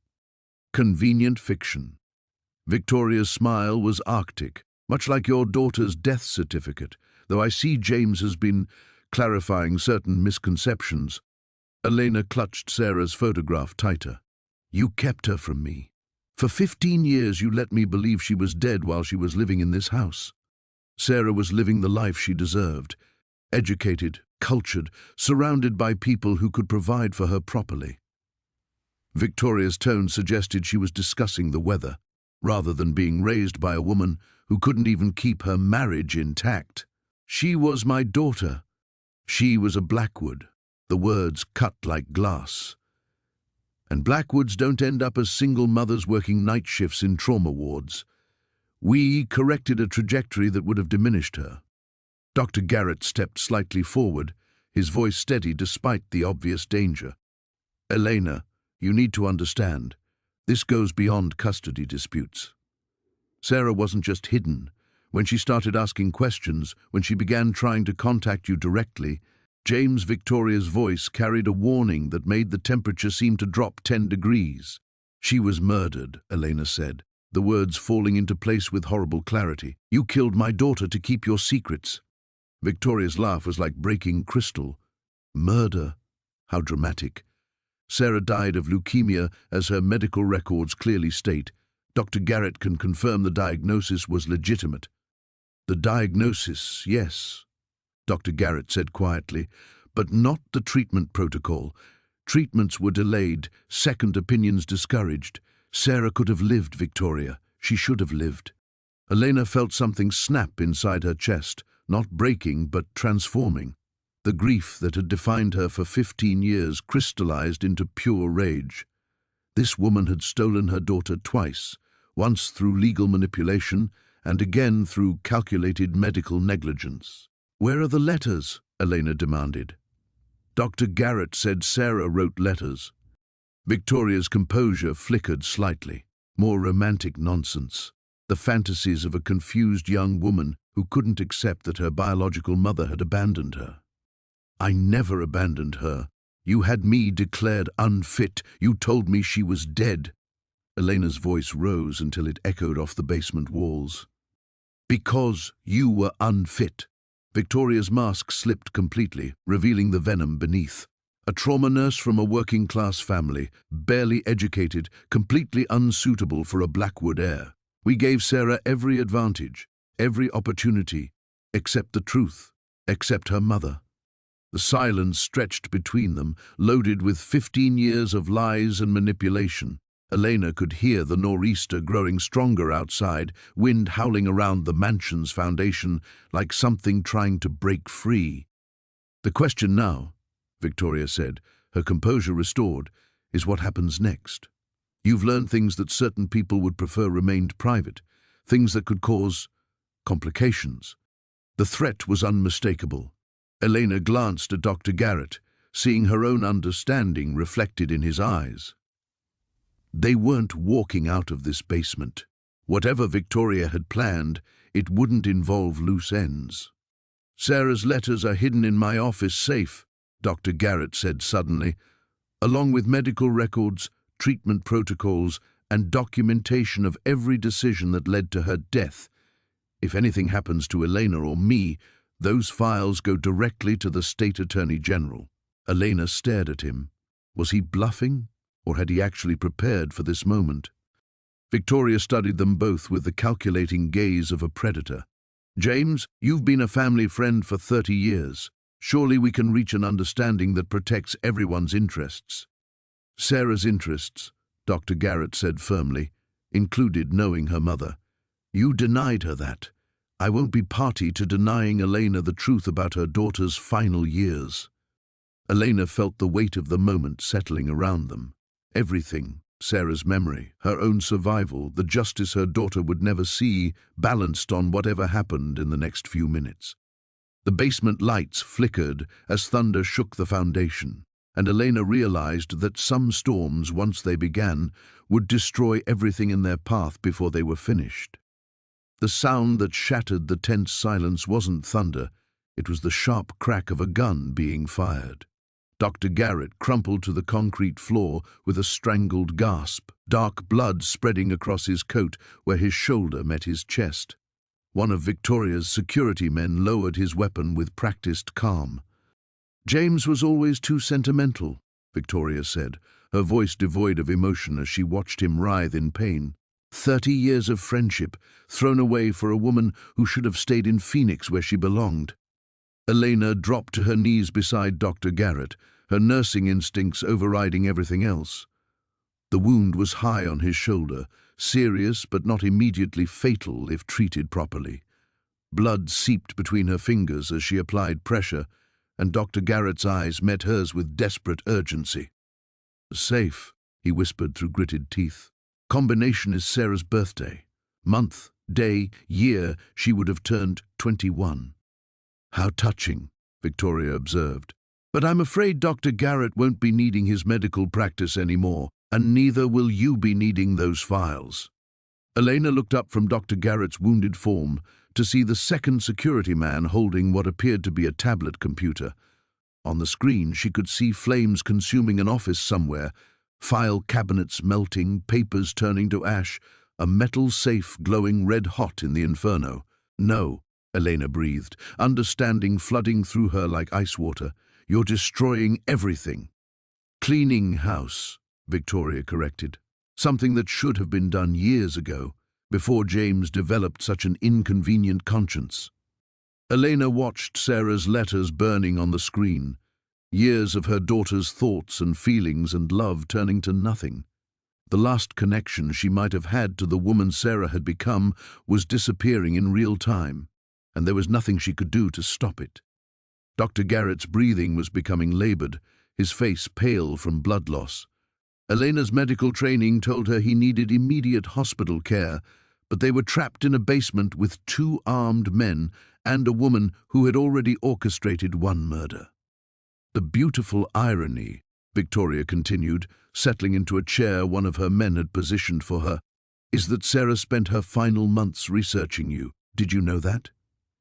"Convenient fiction." Victoria's smile was arctic, much like your daughter's death certificate, though I see James has been clarifying certain misconceptions. Elena clutched Sarah's photograph tighter. "You kept her from me. For 15 years you let me believe she was dead while she was living in this house." Sarah was living the life she deserved, educated, cultured, surrounded by people who could provide for her properly. Victoria's tone suggested she was discussing the weather, rather than being raised by a woman who couldn't even keep her marriage intact. "She was my daughter. She was a Blackwood." The words cut like glass. "And Blackwoods don't end up as single mothers working night shifts in trauma wards. We corrected a trajectory that would have diminished her." Dr. Garrett stepped slightly forward, his voice steady despite the obvious danger. "Elena, you need to understand, this goes beyond custody disputes." Sarah wasn't just hidden. When she started asking questions, when she began trying to contact you directly, James Victoria's voice carried a warning that made the temperature seem to drop 10 degrees. "She was murdered," Elena said, the words falling into place with horrible clarity. "You killed my daughter to keep your secrets." Victoria's laugh was like breaking crystal. "Murder? How dramatic." "Sarah died of leukemia, as her medical records clearly state. Dr. Garrett can confirm the diagnosis was legitimate." "The diagnosis, yes," Dr. Garrett said quietly, "but not the treatment protocol. Treatments were delayed, second opinions discouraged. Sarah could have lived, Victoria. She should have lived." Elena felt something snap inside her chest, not breaking but transforming. The grief that had defined her for 15 years crystallized into pure rage. This woman had stolen her daughter twice, once through legal manipulation and again through calculated medical negligence. "Where are the letters?" Elena demanded. "Dr. Garrett said Sarah wrote letters." Victoria's composure flickered slightly. More romantic nonsense. The fantasies of a confused young woman who couldn't accept that her biological mother had abandoned her. "I never abandoned her. You had me declared unfit. You told me she was dead." Elena's voice rose until it echoed off the basement walls. Because you were unfit. Victoria's mask slipped completely, revealing the venom beneath. A trauma nurse from a working-class family, barely educated, completely unsuitable for a Blackwood heir. We gave Sarah every advantage, every opportunity, except the truth, except her mother. The silence stretched between them, loaded with 15 years of lies and manipulation. Elena could hear the nor'easter growing stronger outside, wind howling around the mansion's foundation like something trying to break free. "The question now," Victoria said, her composure restored, "is what happens next. You've learned things that certain people would prefer remained private, things that could cause complications." The threat was unmistakable. Elena glanced at Dr. Garrett, seeing her own understanding reflected in his eyes. They weren't walking out of this basement. Whatever Victoria had planned, it wouldn't involve loose ends. "Sarah's letters are hidden in my office safe," Dr. Garrett said suddenly, "along with medical records, treatment protocols, and documentation of every decision that led to her death. If anything happens to Elena or me, those files go directly to the State Attorney General." Elena stared at him. Was he bluffing, or had he actually prepared for this moment? Victoria studied them both with the calculating gaze of a predator. "James, you've been a family friend for 30 years. Surely we can reach an understanding that protects everyone's interests." "Sarah's interests," Dr. Garrett said firmly, "included knowing her mother. You denied her that. I won't be party to denying Elena the truth about her daughter's final years." Elena felt the weight of the moment settling around them. Everything, Sarah's memory, her own survival, the justice her daughter would never see, balanced on whatever happened in the next few minutes. The basement lights flickered as thunder shook the foundation, and Elena realized that some storms, once they began, would destroy everything in their path before they were finished. The sound that shattered the tense silence wasn't thunder, it was the sharp crack of a gun being fired. Dr. Garrett crumpled to the concrete floor with a strangled gasp, dark blood spreading across his coat where his shoulder met his chest. One of Victoria's security men lowered his weapon with practiced calm. "James was always too sentimental," Victoria said, her voice devoid of emotion as she watched him writhe in pain. 30 years of friendship, thrown away for a woman who should have stayed in Phoenix where she belonged. Elena dropped to her knees beside Dr. Garrett, her nursing instincts overriding everything else. The wound was high on his shoulder, serious but not immediately fatal if treated properly. Blood seeped between her fingers as she applied pressure, and Dr. Garrett's eyes met hers with desperate urgency. "Safe," he whispered through gritted teeth. "Combination is Sarah's birthday. Month, day, year, she would have turned 21. "How touching," Victoria observed. "But I'm afraid Dr. Garrett won't be needing his medical practice anymore, and neither will you be needing those files." Elena looked up from Dr. Garrett's wounded form to see the second security man holding what appeared to be a tablet computer. On the screen, she could see flames consuming an office somewhere, file cabinets melting, papers turning to ash, a metal safe glowing red-hot in the inferno. "No," Elena breathed, understanding flooding through her like ice water. "You're destroying everything." "Cleaning house," Victoria corrected. "Something that should have been done years ago, before James developed such an inconvenient conscience." Elena watched Sarah's letters burning on the screen, years of her daughter's thoughts and feelings and love turning to nothing. The last connection she might have had to the woman Sarah had become was disappearing in real time, and there was nothing she could do to stop it. Dr. Garrett's breathing was becoming labored, his face pale from blood loss. Elena's medical training told her he needed immediate hospital care, but they were trapped in a basement with 2 armed men and a woman who had already orchestrated one murder. "The beautiful irony," Victoria continued, settling into a chair one of her men had positioned for her, "is that Sarah spent her final months researching you. Did you know that?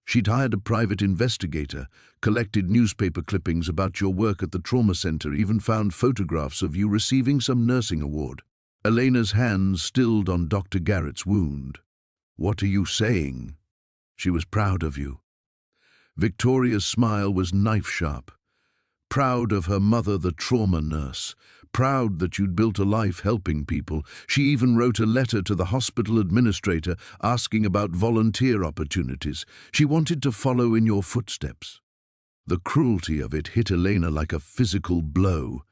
She'd hired a private investigator, collected newspaper clippings about your work at the trauma center, even found photographs of you receiving some nursing award." Elena's hands stilled on Dr. Garrett's wound. "What are you saying?" She was proud of you. Victoria's smile was knife-sharp. Proud of her mother, the trauma nurse. Proud that you'd built a life helping people. She even wrote a letter to the hospital administrator asking about volunteer opportunities. She wanted to follow in your footsteps. The cruelty of it hit Elena like a physical blow.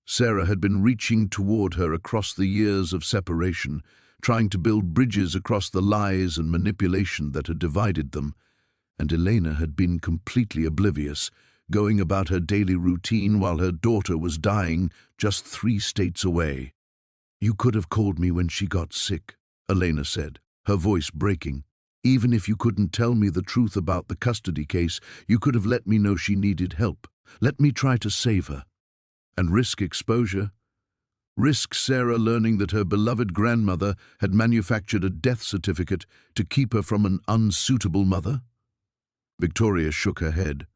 Sarah had been reaching toward her across the years of separation, trying to build bridges across the lies and manipulation that had divided them, and Elena had been completely oblivious, going about her daily routine while her daughter was dying just 3 states away. "You could have called me when she got sick," Elena said, her voice breaking. "Even if you couldn't tell me the truth about the custody case, you could have let me know she needed help. Let me try to save her." And risk exposure? Risk Sarah learning that her beloved grandmother had manufactured a death certificate to keep her from an unsuitable mother? Victoria shook her head.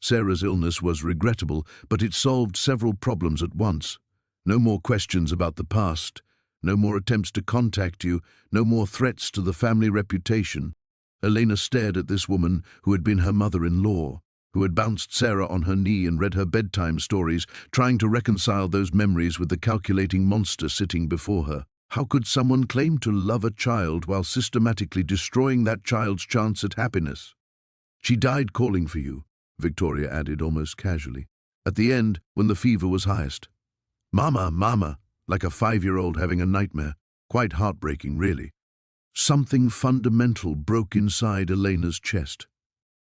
Sarah's illness was regrettable, but it solved several problems at once. No more questions about the past, no more attempts to contact you, no more threats to the family reputation. Elena stared at this woman who had been her mother-in-law, who had bounced Sarah on her knee and read her bedtime stories, trying to reconcile those memories with the calculating monster sitting before her. How could someone claim to love a child while systematically destroying that child's chance at happiness? "She died calling for you," Victoria added almost casually. "At the end, when the fever was highest. Mama, mama," like a 5-year-old having a nightmare. Quite heartbreaking, really. Something fundamental broke inside Elena's chest.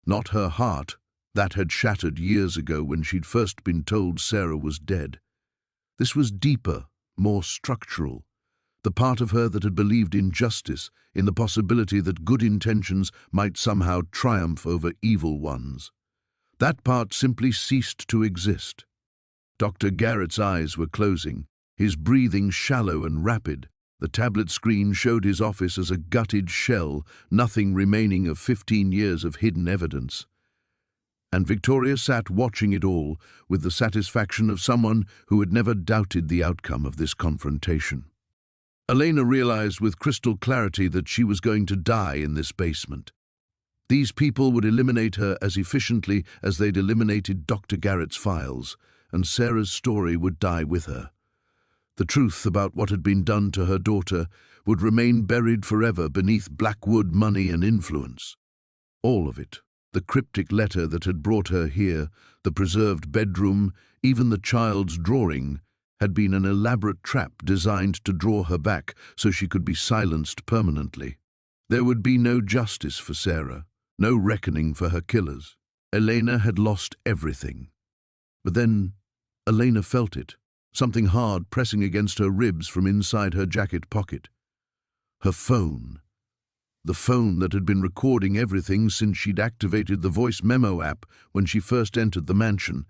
Not her heart. That had shattered years ago when she'd first been told Sarah was dead. This was deeper, more structural. The part of her that had believed in justice, in the possibility that good intentions might somehow triumph over evil ones. That part simply ceased to exist. Dr. Garrett's eyes were closing, his breathing shallow and rapid. The tablet screen showed his office as a gutted shell, nothing remaining of 15 years of hidden evidence. And Victoria sat watching it all with the satisfaction of someone who had never doubted the outcome of this confrontation. Elena realized with crystal clarity that she was going to die in this basement. These people would eliminate her as efficiently as they'd eliminated Dr. Garrett's files, and Sarah's story would die with her. The truth about what had been done to her daughter would remain buried forever beneath Blackwood money and influence. All of it. The cryptic letter that had brought her here, the preserved bedroom, even the child's drawing, had been an elaborate trap designed to draw her back so she could be silenced permanently. There would be no justice for Sarah, no reckoning for her killers. Elena had lost everything. But then, Elena felt it, something hard pressing against her ribs from inside her jacket pocket. Her phone. The phone that had been recording everything since she'd activated the voice memo app when she first entered the mansion.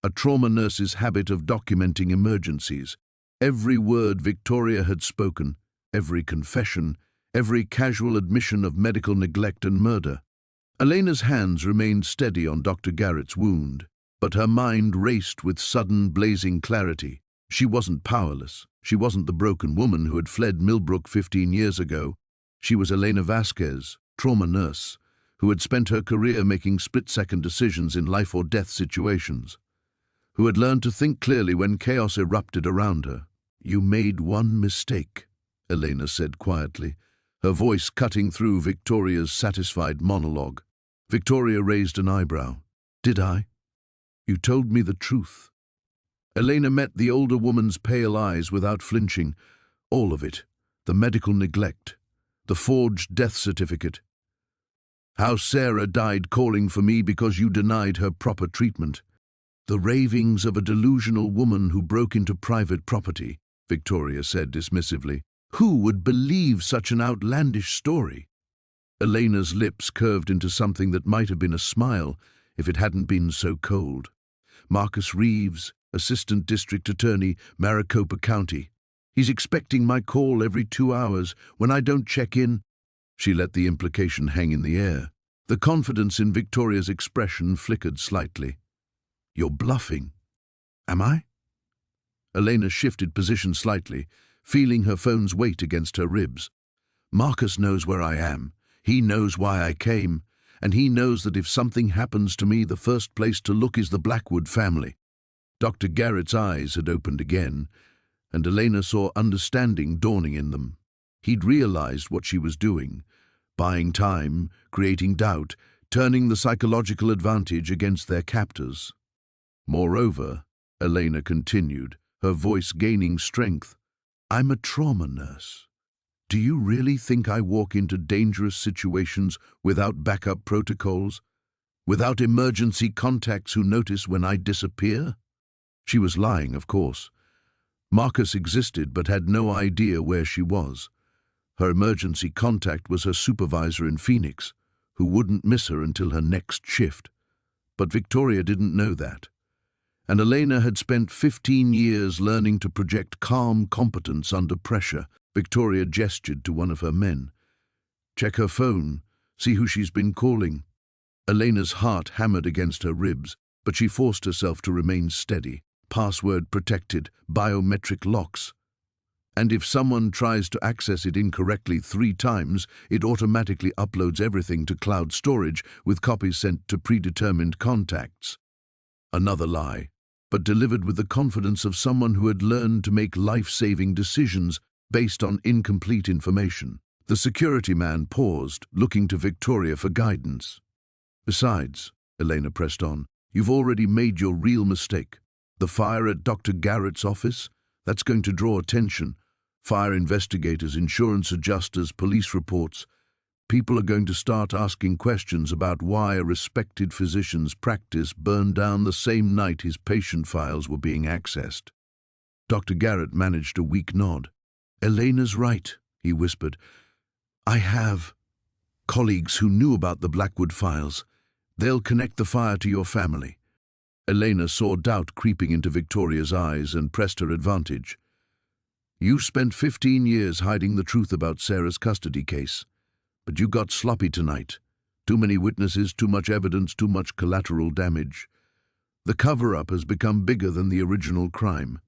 A trauma nurse's habit of documenting emergencies. Every word Victoria had spoken, every confession, every casual admission of medical neglect and murder. Elena's hands remained steady on Dr. Garrett's wound, but her mind raced with sudden, blazing clarity. She wasn't powerless. She wasn't the broken woman who had fled Millbrook 15 years ago. She was Elena Vasquez, trauma nurse, who had spent her career making split-second decisions in life-or-death situations, who had learned to think clearly when chaos erupted around her. "You made one mistake," Elena said quietly, her voice cutting through Victoria's satisfied monologue. Victoria raised an eyebrow. "Did I? You told me the truth." Elena met the older woman's pale eyes without flinching. All of it. The medical neglect. The forged death certificate. How Sarah died calling for me because you denied her proper treatment. The ravings of a delusional woman who broke into private property, Victoria said dismissively. Who would believe such an outlandish story? Elena's lips curved into something that might have been a smile if it hadn't been so cold. Marcus Reeves, Assistant District Attorney, Maricopa County. He's expecting my call every 2 hours. When I don't check in, she let the implication hang in the air. The confidence in Victoria's expression flickered slightly. "You're bluffing." "Am I?" Elena shifted position slightly, feeling her phone's weight against her ribs. "Marcus knows where I am. He knows why I came, and he knows that if something happens to me, the first place to look is the Blackwood family." Dr. Garrett's eyes had opened again, and Elena saw understanding dawning in them. He'd realized what she was doing, buying time, creating doubt, turning the psychological advantage against their captors. Moreover, Elena continued, her voice gaining strength, "I'm a trauma nurse. Do you really think I walk into dangerous situations without backup protocols? Without emergency contacts who notice when I disappear?" She was lying, of course. Marcus existed but had no idea where she was. Her emergency contact was her supervisor in Phoenix, who wouldn't miss her until her next shift. But Victoria didn't know that. And Elena had spent 15 years learning to project calm competence under pressure. Victoria gestured to one of her men. "Check her phone. See who she's been calling." Elena's heart hammered against her ribs, but she forced herself to remain steady. Password protected, biometric locks. And if someone tries to access it incorrectly 3 times, it automatically uploads everything to cloud storage with copies sent to predetermined contacts. Another lie, but delivered with the confidence of someone who had learned to make life-saving decisions based on incomplete information. The security man paused, looking to Victoria for guidance. "Besides," Elena pressed on, "you've already made your real mistake. The fire at Dr. Garrett's office? That's going to draw attention. Fire investigators, insurance adjusters, police reports. People are going to start asking questions about why a respected physician's practice burned down the same night his patient files were being accessed." Dr. Garrett managed a weak nod. "Elena's right," he whispered. "I have colleagues who knew about the Blackwood files. They'll connect the fire to your family." Elena saw doubt creeping into Victoria's eyes and pressed her advantage. "You spent 15 years hiding the truth about Sarah's custody case, but you got sloppy tonight. Too many witnesses, too much evidence, too much collateral damage. The cover-up has become bigger than the original crime."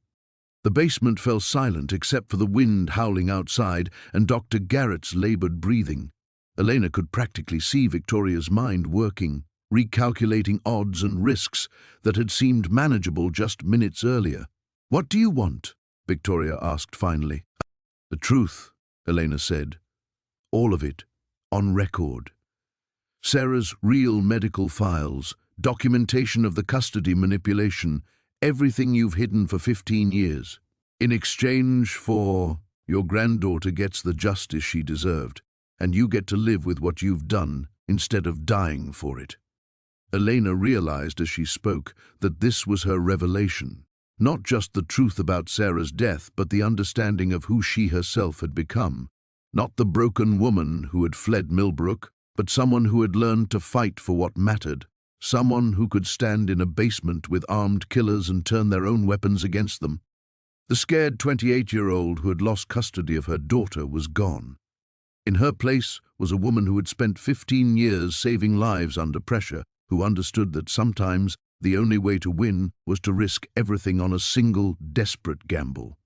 The basement fell silent except for the wind howling outside and Dr. Garrett's labored breathing. Elena could practically see Victoria's mind working, recalculating odds and risks that had seemed manageable just minutes earlier. "What do you want?" Victoria asked finally. "The truth," Elena said. "All of it, on record. Sarah's real medical files, documentation of the custody manipulation, everything you've hidden for 15 years. In exchange for your granddaughter gets the justice she deserved, and you get to live with what you've done instead of dying for it." Elena realized as she spoke that this was her revelation. Not just the truth about Sarah's death, but the understanding of who she herself had become. Not the broken woman who had fled Millbrook, but someone who had learned to fight for what mattered. Someone who could stand in a basement with armed killers and turn their own weapons against them. The scared 28-year-old who had lost custody of her daughter was gone. In her place was a woman who had spent 15 years saving lives under pressure, who understood that sometimes the only way to win was to risk everything on a single, desperate gamble.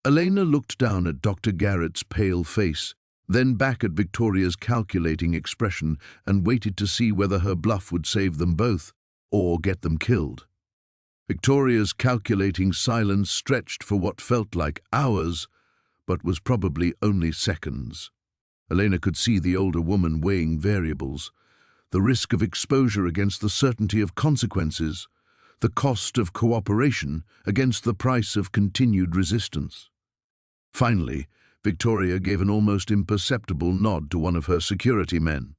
Elena looked down at Dr. Garrett's pale face, then back at Victoria's calculating expression, and waited to see whether her bluff would save them both or get them killed. Victoria's calculating silence stretched for what felt like hours, but was probably only seconds. Elena could see the older woman weighing variables, the risk of exposure against the certainty of consequences, the cost of cooperation against the price of continued resistance. Finally, Victoria gave an almost imperceptible nod to one of her security men.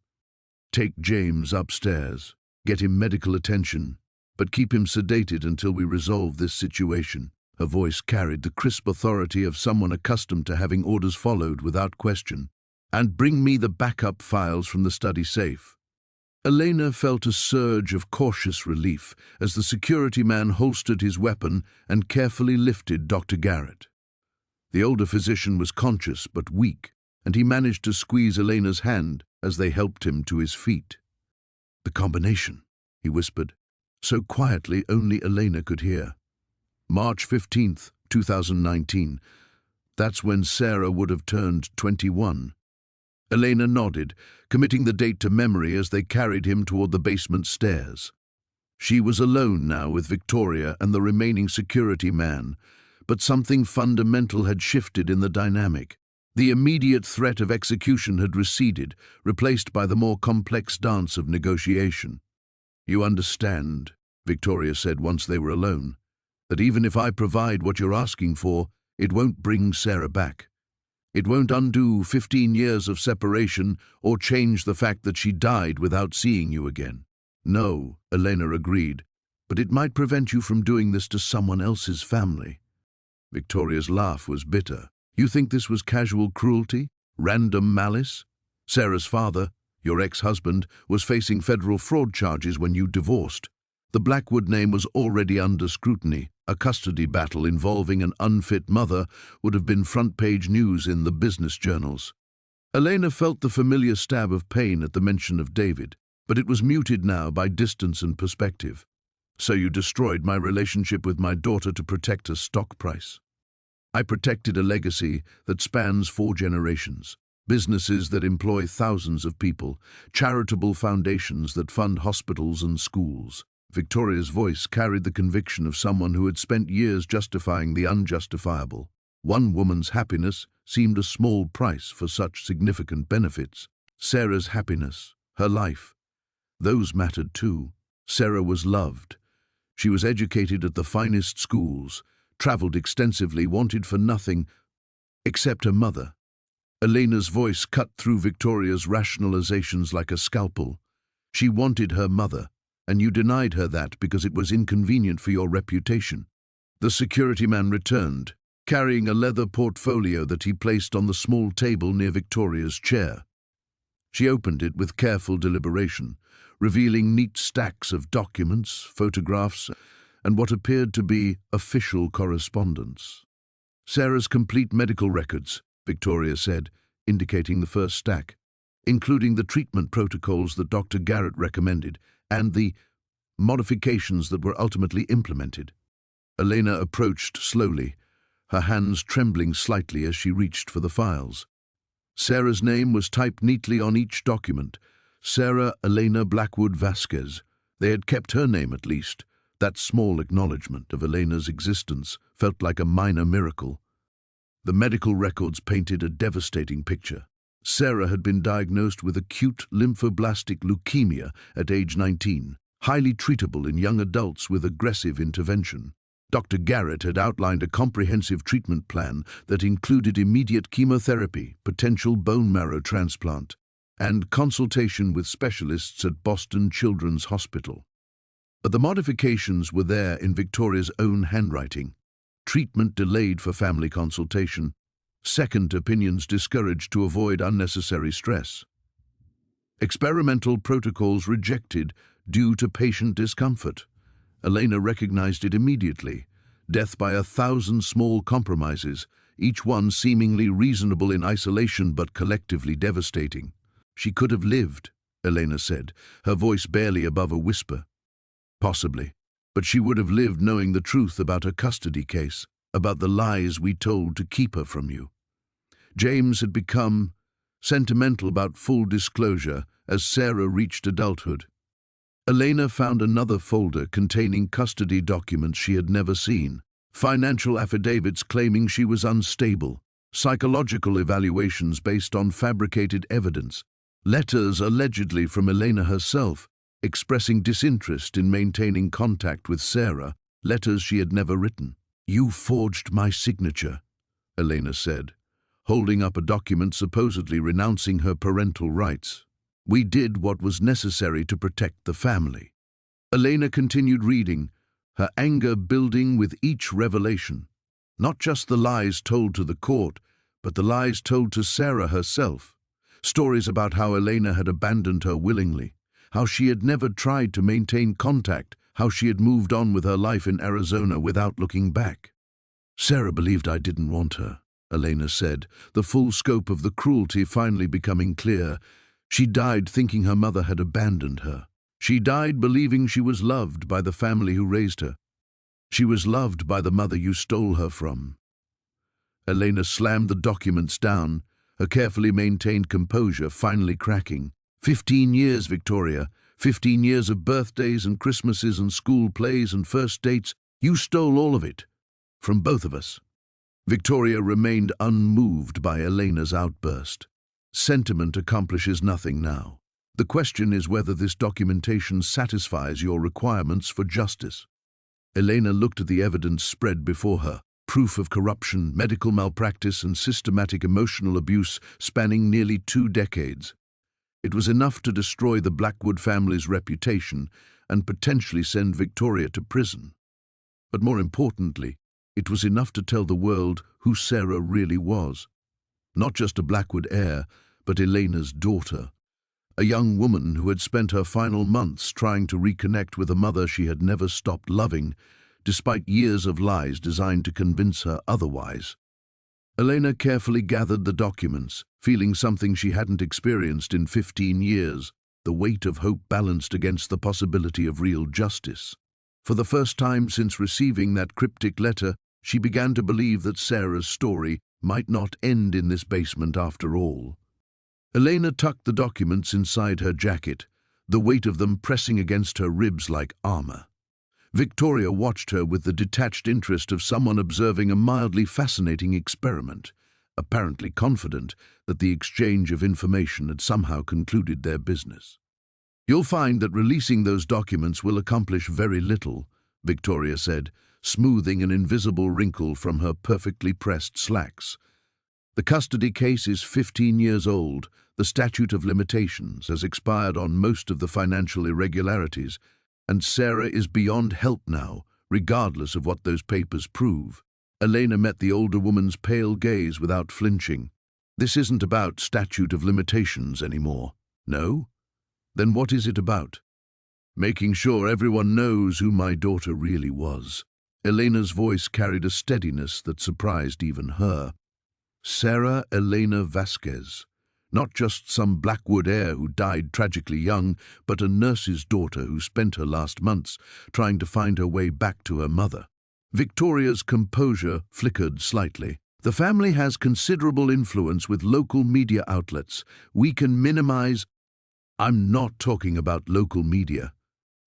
"Take James upstairs. Get him medical attention, but keep him sedated until we resolve this situation." Her voice carried the crisp authority of someone accustomed to having orders followed without question. "And bring me the backup files from the study safe." Elena felt a surge of cautious relief as the security man holstered his weapon and carefully lifted Dr. Garrett. The older physician was conscious but weak, and he managed to squeeze Elena's hand as they helped him to his feet. "The combination," he whispered, so quietly only Elena could hear. "March 15th, 2019. That's when Sarah would have turned 21. Elena nodded, committing the date to memory as they carried him toward the basement stairs. She was alone now with Victoria and the remaining security man, but something fundamental had shifted in the dynamic. The immediate threat of execution had receded, replaced by the more complex dance of negotiation. "You understand," Victoria said once they were alone, "that even if I provide what you're asking for, it won't bring Sarah back. It won't undo 15 years of separation or change the fact that she died without seeing you again." "No," Elena agreed, "but it might prevent you from doing this to someone else's family." Victoria's laugh was bitter. "You think this was casual cruelty? Random malice? Sarah's father, your ex-husband, was facing federal fraud charges when you divorced. The Blackwood name was already under scrutiny. A custody battle involving an unfit mother would have been front-page news in the business journals." Elena felt the familiar stab of pain at the mention of David, but it was muted now by distance and perspective. "So you destroyed my relationship with my daughter to protect a stock price. I protected a legacy that spans 4 generations, businesses that employ thousands of people, charitable foundations that fund hospitals and schools." Victoria's voice carried the conviction of someone who had spent years justifying the unjustifiable. One woman's happiness seemed a small price for such significant benefits. Sarah's happiness, her life, those mattered too. Sarah was loved. She was educated at the finest schools, traveled extensively, wanted for nothing except her mother. Elena's voice cut through Victoria's rationalizations like a scalpel. She wanted her mother, and you denied her that because it was inconvenient for your reputation. The security man returned, carrying a leather portfolio that he placed on the small table near Victoria's chair. She opened it with careful deliberation, revealing neat stacks of documents, photographs, and what appeared to be official correspondence. "Sarah's complete medical records," Victoria said, indicating the first stack, "including the treatment protocols that Dr. Garrett recommended and the modifications that were ultimately implemented." Elena approached slowly, her hands trembling slightly as she reached for the files. Sarah's name was typed neatly on each document. Sarah Elena Blackwood Vasquez. They had kept her name at least. That small acknowledgement of Elena's existence felt like a minor miracle. The medical records painted a devastating picture. Sarah had been diagnosed with acute lymphoblastic leukemia at age 19, highly treatable in young adults with aggressive intervention. Dr. Garrett had outlined a comprehensive treatment plan that included immediate chemotherapy, potential bone marrow transplant, and consultation with specialists at Boston Children's Hospital. But the modifications were there in Victoria's own handwriting. Treatment delayed for family consultation. Second opinions discouraged to avoid unnecessary stress. Experimental protocols rejected due to patient discomfort. Elena recognized it immediately. Death by 1,000 small compromises, each one seemingly reasonable in isolation but collectively devastating. "She could have lived," Elena said, her voice barely above a whisper. "Possibly, but she would have lived knowing the truth about her custody case, about the lies we told to keep her from you." James had become sentimental about full disclosure as Sarah reached adulthood. Elena found another folder containing custody documents she had never seen, financial affidavits claiming she was unstable, psychological evaluations based on fabricated evidence, letters allegedly from Elena herself, expressing disinterest in maintaining contact with Sarah, letters she had never written. "You forged my signature," Elena said, holding up a document supposedly renouncing her parental rights. "We did what was necessary to protect the family." Elena continued reading, her anger building with each revelation. Not just the lies told to the court, but the lies told to Sarah herself. Stories about how Elena had abandoned her willingly, how she had never tried to maintain contact, how she had moved on with her life in Arizona without looking back. "Sarah believed I didn't want her," Elena said, the full scope of the cruelty finally becoming clear. She died thinking her mother had abandoned her. She died believing she was loved by the family who raised her. She was loved by the mother you stole her from. Elena slammed the documents down, her carefully maintained composure finally cracking. 15 years, Victoria. 15 years of birthdays and Christmases and school plays and first dates. You stole all of it. From both of us. Victoria remained unmoved by Elena's outburst. Sentiment accomplishes nothing now. The question is whether this documentation satisfies your requirements for justice. Elena looked at the evidence spread before her. Proof of corruption, medical malpractice, and systematic emotional abuse spanning nearly 2 decades. It was enough to destroy the Blackwood family's reputation and potentially send Victoria to prison. But more importantly, it was enough to tell the world who Sarah really was. Not just a Blackwood heir, but Elena's daughter. A young woman who had spent her final months trying to reconnect with a mother she had never stopped loving, despite years of lies designed to convince her otherwise. Elena carefully gathered the documents, feeling something she hadn't experienced in 15 years, the weight of hope balanced against the possibility of real justice. For the first time since receiving that cryptic letter, she began to believe that Sarah's story might not end in this basement after all. Elena tucked the documents inside her jacket, the weight of them pressing against her ribs like armor. Victoria watched her with the detached interest of someone observing a mildly fascinating experiment, apparently confident that the exchange of information had somehow concluded their business. "You'll find that releasing those documents will accomplish very little," Victoria said, smoothing an invisible wrinkle from her perfectly pressed slacks. "The custody case is 15 years old. The statute of limitations has expired on most of the financial irregularities, and Sarah is beyond help now, regardless of what those papers prove." Elena met the older woman's pale gaze without flinching. "This isn't about statute of limitations anymore. No? Then what is it about?" "Making sure everyone knows who my daughter really was." Elena's voice carried a steadiness that surprised even her. Sarah Elena Vasquez. Not just some Blackwood heir who died tragically young, but a nurse's daughter who spent her last months trying to find her way back to her mother. Victoria's composure flickered slightly. "The family has considerable influence with local media outlets. We can minimize—" "I'm not talking about local media."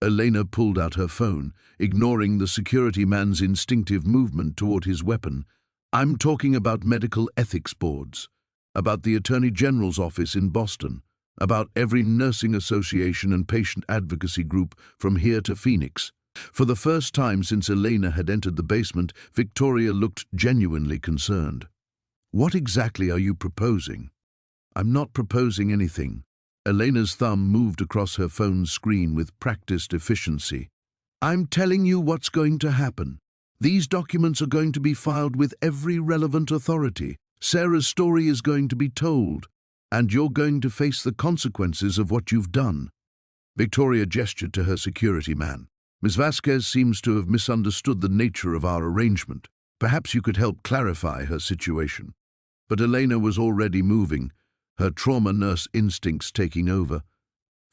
Elena pulled out her phone, ignoring the security man's instinctive movement toward his weapon. "I'm talking about medical ethics boards. About the Attorney General's office in Boston, about every nursing association and patient advocacy group from here to Phoenix." For the first time since Elena had entered the basement, Victoria looked genuinely concerned. "What exactly are you proposing?" "I'm not proposing anything." Elena's thumb moved across her phone's screen with practiced efficiency. "I'm telling you what's going to happen. These documents are going to be filed with every relevant authority. Sarah's story is going to be told, and you're going to face the consequences of what you've done." Victoria gestured to her security man. "Ms. Vasquez seems to have misunderstood the nature of our arrangement. Perhaps you could help clarify her situation." But Elena was already moving, her trauma nurse instincts taking over.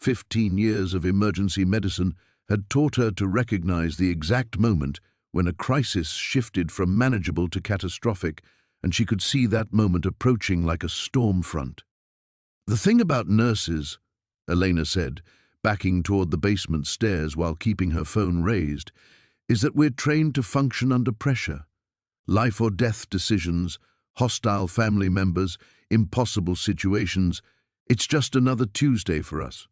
15 years of emergency medicine had taught her to recognize the exact moment when a crisis shifted from manageable to catastrophic, and she could see that moment approaching like a storm front. "The thing about nurses," Elena said, backing toward the basement stairs while keeping her phone raised, "is that we're trained to function under pressure. Life or death decisions, hostile family members, impossible situations. It's just another Tuesday for us."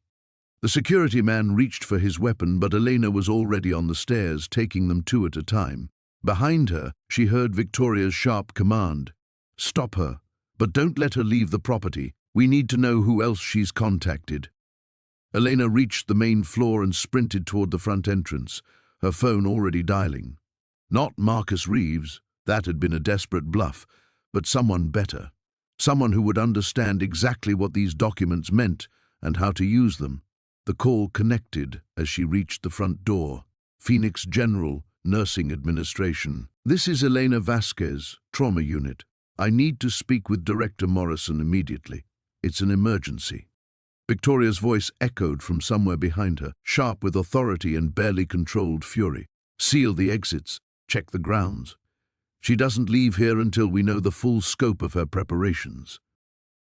The security man reached for his weapon, but Elena was already on the stairs, taking them 2 at a time. Behind her, she heard Victoria's sharp command. "Stop her, but don't let her leave the property. We need to know who else she's contacted." Elena reached the main floor and sprinted toward the front entrance, her phone already dialing. Not Marcus Reeves, that had been a desperate bluff, but someone better. Someone who would understand exactly what these documents meant and how to use them. The call connected as she reached the front door. "Phoenix General Nursing Administration. This is Elena Vasquez, Trauma Unit. I need to speak with Director Morrison immediately. It's an emergency." Victoria's voice echoed from somewhere behind her, sharp with authority and barely controlled fury. "Seal the exits. Check the grounds. She doesn't leave here until we know the full scope of her preparations."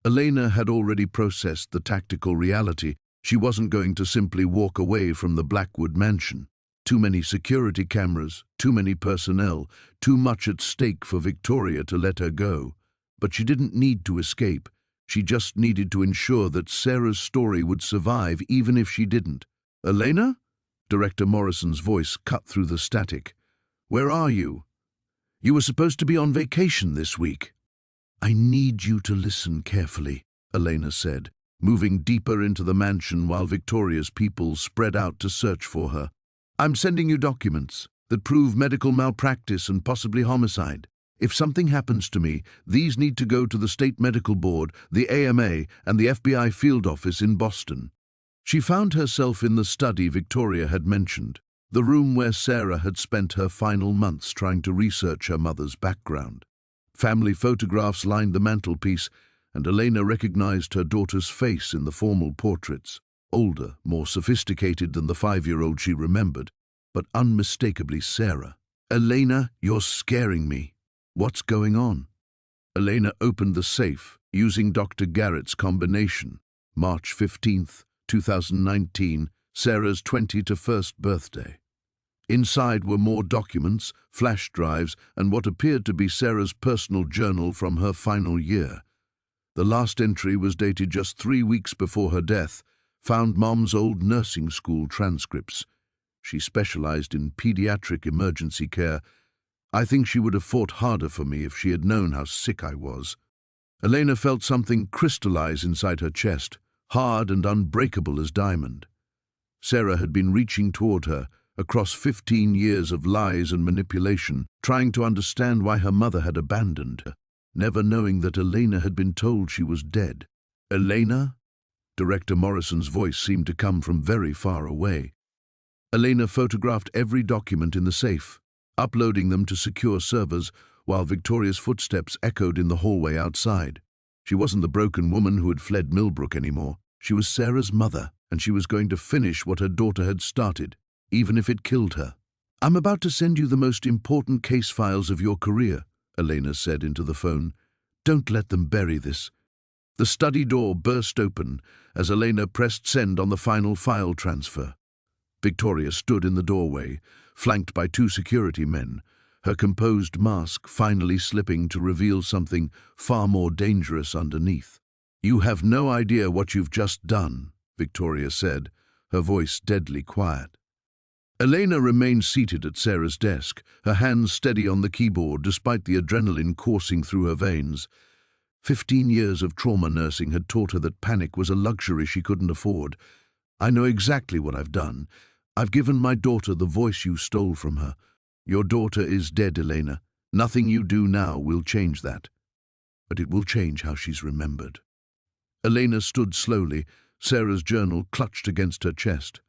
Elena had already processed the tactical reality. She wasn't going to simply walk away from the Blackwood mansion. Too many security cameras, too many personnel, too much at stake for Victoria to let her go. But she didn't need to escape. She just needed to ensure that Sarah's story would survive even if she didn't. "Elena?" Director Morrison's voice cut through the static. "Where are you? You were supposed to be on vacation this week." "I need you to listen carefully," Elena said, moving deeper into the mansion while Victoria's people spread out to search for her. "I'm sending you documents that prove medical malpractice and possibly homicide. If something happens to me, these need to go to the State Medical Board, the AMA, and the FBI field office in Boston." She found herself in the study Victoria had mentioned, the room where Sarah had spent her final months trying to research her mother's background. Family photographs lined the mantelpiece, and Elena recognized her daughter's face in the formal portraits, older, more sophisticated than the 5-year-old she remembered, but unmistakably Sarah. "Elena, you're scaring me. What's going on?" Elena opened the safe, using Dr. Garrett's combination. March 15th, 2019, Sarah's 21st birthday. Inside were more documents, flash drives, and what appeared to be Sarah's personal journal from her final year. The last entry was dated just 3 weeks before her death, found Mom's old nursing school transcripts. She specialized in pediatric emergency care. "I think she would have fought harder for me if she had known how sick I was." Elena felt something crystallize inside her chest, hard and unbreakable as diamond. Sarah had been reaching toward her, across 15 years of lies and manipulation, trying to understand why her mother had abandoned her, never knowing that Elena had been told she was dead. "Elena?" Director Morrison's voice seemed to come from very far away. Elena photographed every document in the safe, uploading them to secure servers, while Victoria's footsteps echoed in the hallway outside. She wasn't the broken woman who had fled Millbrook anymore. She was Sarah's mother, and she was going to finish what her daughter had started, even if it killed her. "I'm about to send you the most important case files of your career," Elena said into the phone. "Don't let them bury this." The study door burst open as Elena pressed send on the final file transfer. Victoria stood in the doorway, flanked by 2 security men, her composed mask finally slipping to reveal something far more dangerous underneath. "You have no idea what you've just done," Victoria said, her voice deadly quiet. Elena remained seated at Sarah's desk, her hands steady on the keyboard despite the adrenaline coursing through her veins. 15 years of trauma nursing had taught her that panic was a luxury she couldn't afford. "I know exactly what I've done. I've given my daughter the voice you stole from her. Your daughter is dead, Elena. Nothing you do now will change that. But it will change how she's remembered." Elena stood slowly, Sarah's journal clutched against her chest.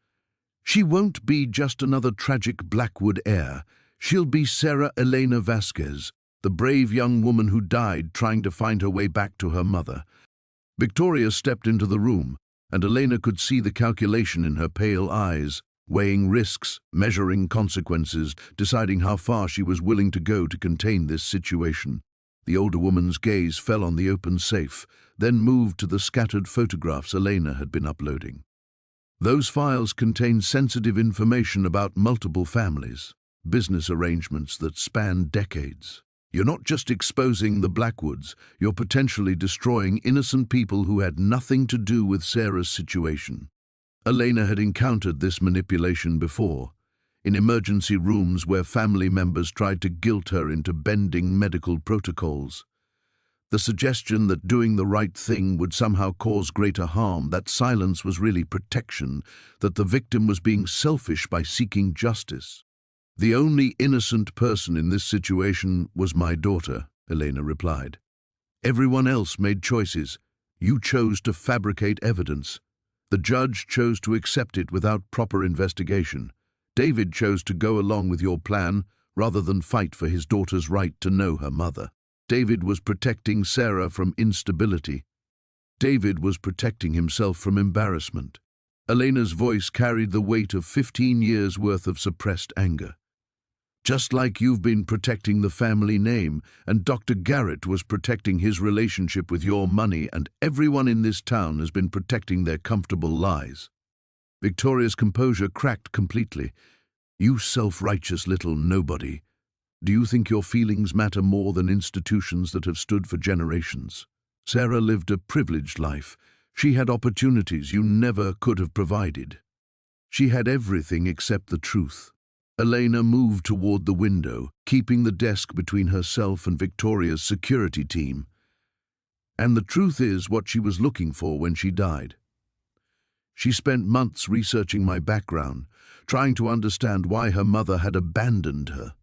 "She won't be just another tragic Blackwood heir. She'll be Sarah Elena Vasquez, the brave young woman who died trying to find her way back to her mother." Victoria stepped into the room, and Elena could see the calculation in her pale eyes, weighing risks, measuring consequences, deciding how far she was willing to go to contain this situation. The older woman's gaze fell on the open safe, then moved to the scattered photographs Elena had been uploading. Those files contained sensitive information about multiple families, business arrangements that spanned decades. You're not just exposing the Blackwoods, you're potentially destroying innocent people who had nothing to do with Sarah's situation. Elena had encountered this manipulation before, in emergency rooms where family members tried to guilt her into bending medical protocols. The suggestion that doing the right thing would somehow cause greater harm, that silence was really protection, that the victim was being selfish by seeking justice. "The only innocent person in this situation was my daughter," Elena replied. "Everyone else made choices. You chose to fabricate evidence. The judge chose to accept it without proper investigation. David chose to go along with your plan rather than fight for his daughter's right to know her mother. David was protecting Sarah from instability. David was protecting himself from embarrassment." Elena's voice carried the weight of 15 years' worth of suppressed anger. Just like you've been protecting the family name, and Dr. Garrett was protecting his relationship with your money, and everyone in this town has been protecting their comfortable lies. Victoria's composure cracked completely. You self-righteous little nobody. Do you think your feelings matter more than institutions that have stood for generations? Sarah lived a privileged life. She had opportunities you never could have provided. She had everything except the truth. Elena moved toward the window, keeping the desk between herself and Victoria's security team. And the truth is what she was looking for when she died. She spent months researching my background, trying to understand why her mother had abandoned her.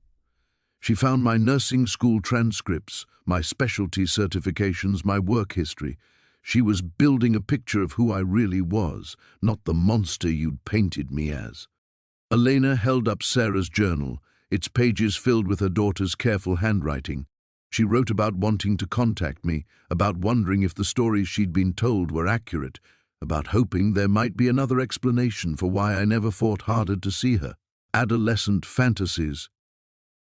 She found my nursing school transcripts, my specialty certifications, my work history. She was building a picture of who I really was, not the monster you'd painted me as. Elena held up Sarah's journal, its pages filled with her daughter's careful handwriting. She wrote about wanting to contact me, about wondering if the stories she'd been told were accurate, about hoping there might be another explanation for why I never fought harder to see her. Adolescent fantasies.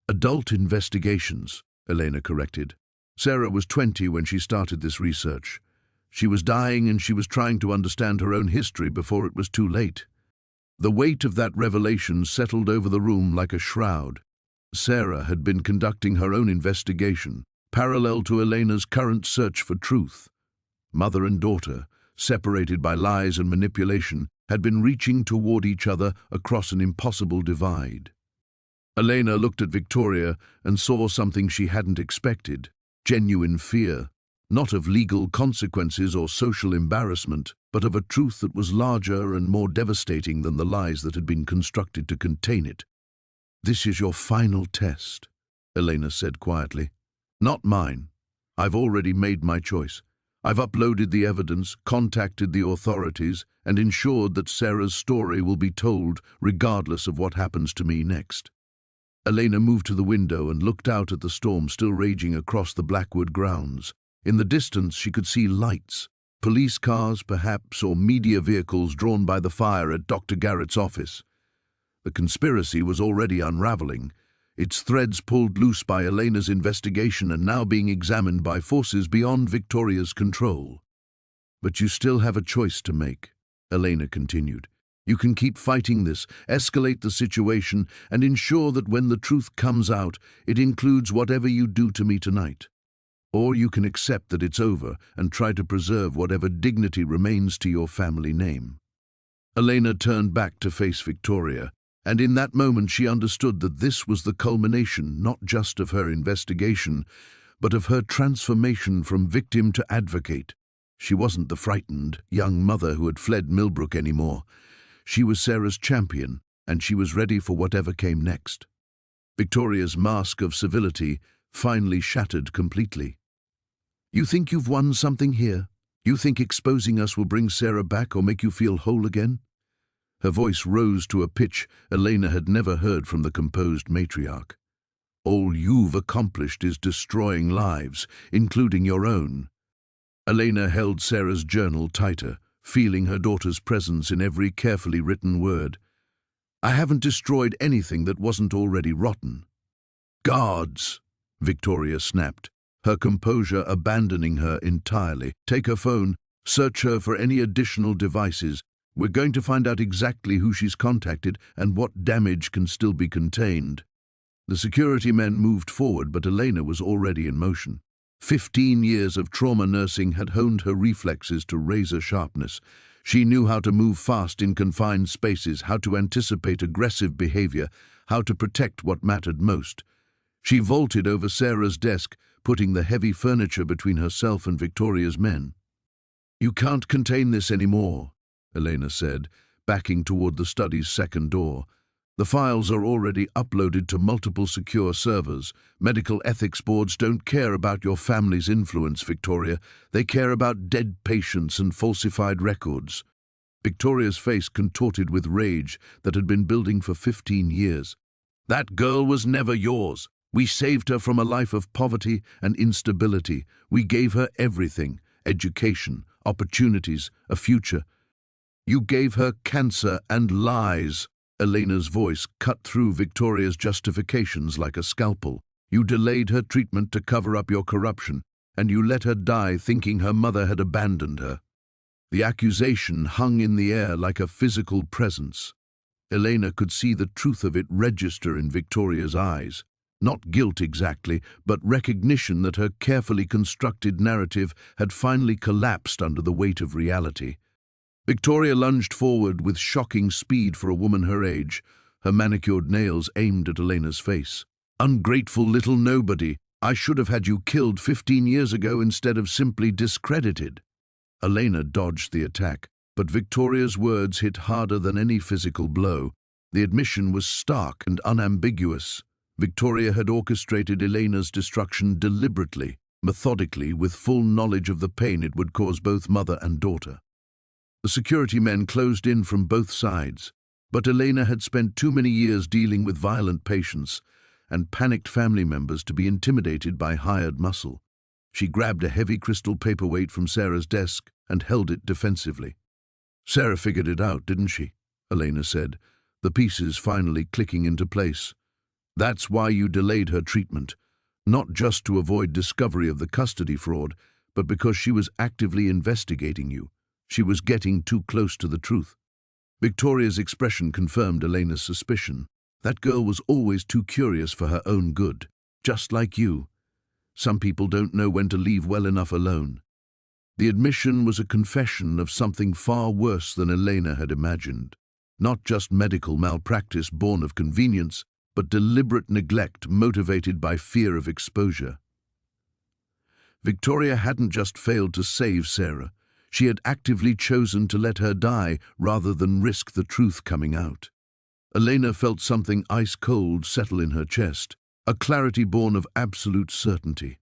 Adult investigations, Elena corrected. Sarah was 20 when she started this research. She was dying and she was trying to understand her own history before it was too late. The weight of that revelation settled over the room like a shroud. Sarah had been conducting her own investigation, parallel to Elena's current search for truth. Mother and daughter, separated by lies and manipulation, had been reaching toward each other across an impossible divide. Elena looked at Victoria and saw something she hadn't expected: genuine fear, not of legal consequences or social embarrassment, but of a truth that was larger and more devastating than the lies that had been constructed to contain it. "This is your final test," Elena said quietly. "Not mine. I've already made my choice. I've uploaded the evidence, contacted the authorities, and ensured that Sarah's story will be told regardless of what happens to me next." Elena moved to the window and looked out at the storm still raging across the Blackwood grounds. In the distance she could see lights, police cars perhaps, or media vehicles drawn by the fire at Dr. Garrett's office. The conspiracy was already unraveling, its threads pulled loose by Elena's investigation and now being examined by forces beyond Victoria's control. "But you still have a choice to make," Elena continued. "You can keep fighting this, escalate the situation, and ensure that when the truth comes out, it includes whatever you do to me tonight. Or you can accept that it's over and try to preserve whatever dignity remains to your family name." Elena turned back to face Victoria, and in that moment she understood that this was the culmination not just of her investigation, but of her transformation from victim to advocate. She wasn't the frightened, young mother who had fled Millbrook anymore. She was Sarah's champion, and she was ready for whatever came next. Victoria's mask of civility finally shattered completely. "You think you've won something here? You think exposing us will bring Sarah back or make you feel whole again?" Her voice rose to a pitch Elena had never heard from the composed matriarch. "All you've accomplished is destroying lives, including your own." Elena held Sarah's journal tighter, feeling her daughter's presence in every carefully written word. "I haven't destroyed anything that wasn't already rotten." "Guards!" Victoria snapped, her composure abandoning her entirely. "Take her phone, search her for any additional devices. We're going to find out exactly who she's contacted and what damage can still be contained." The security men moved forward, but Elena was already in motion. 15 years of trauma nursing had honed her reflexes to razor sharpness. She knew how to move fast in confined spaces, how to anticipate aggressive behavior, how to protect what mattered most. She vaulted over Sarah's desk, putting the heavy furniture between herself and Victoria's men. "You can't contain this anymore," Elena said, backing toward the study's second door. "The files are already uploaded to multiple secure servers. Medical ethics boards don't care about your family's influence, Victoria. They care about dead patients and falsified records." Victoria's face contorted with rage that had been building for 15 years. "That girl was never yours. We saved her from a life of poverty and instability. We gave her everything: education, opportunities, a future. You gave her cancer and lies." Elena's voice cut through Victoria's justifications like a scalpel. "You delayed her treatment to cover up your corruption, and you let her die thinking her mother had abandoned her." The accusation hung in the air like a physical presence. Elena could see the truth of it register in Victoria's eyes. Not guilt exactly, but recognition that her carefully constructed narrative had finally collapsed under the weight of reality. Victoria lunged forward with shocking speed for a woman her age, her manicured nails aimed at Elena's face. "Ungrateful little nobody! I should have had you killed 15 years ago instead of simply discredited." Elena dodged the attack, but Victoria's words hit harder than any physical blow. The admission was stark and unambiguous. Victoria had orchestrated Elena's destruction deliberately, methodically, with full knowledge of the pain it would cause both mother and daughter. The security men closed in from both sides, but Elena had spent too many years dealing with violent patients and panicked family members to be intimidated by hired muscle. She grabbed a heavy crystal paperweight from Sarah's desk and held it defensively. "Sarah figured it out, didn't she?" Elena said, the pieces finally clicking into place. "That's why you delayed her treatment, not just to avoid discovery of the custody fraud, but because she was actively investigating you. She was getting too close to the truth." Victoria's expression confirmed Elena's suspicion. That girl was always too curious for her own good, just like you. Some people don't know when to leave well enough alone. The admission was a confession of something far worse than Elena had imagined. Not just medical malpractice born of convenience, but deliberate neglect motivated by fear of exposure. Victoria hadn't just failed to save Sarah. She had actively chosen to let her die rather than risk the truth coming out. Elena felt something ice-cold settle in her chest, a clarity born of absolute certainty.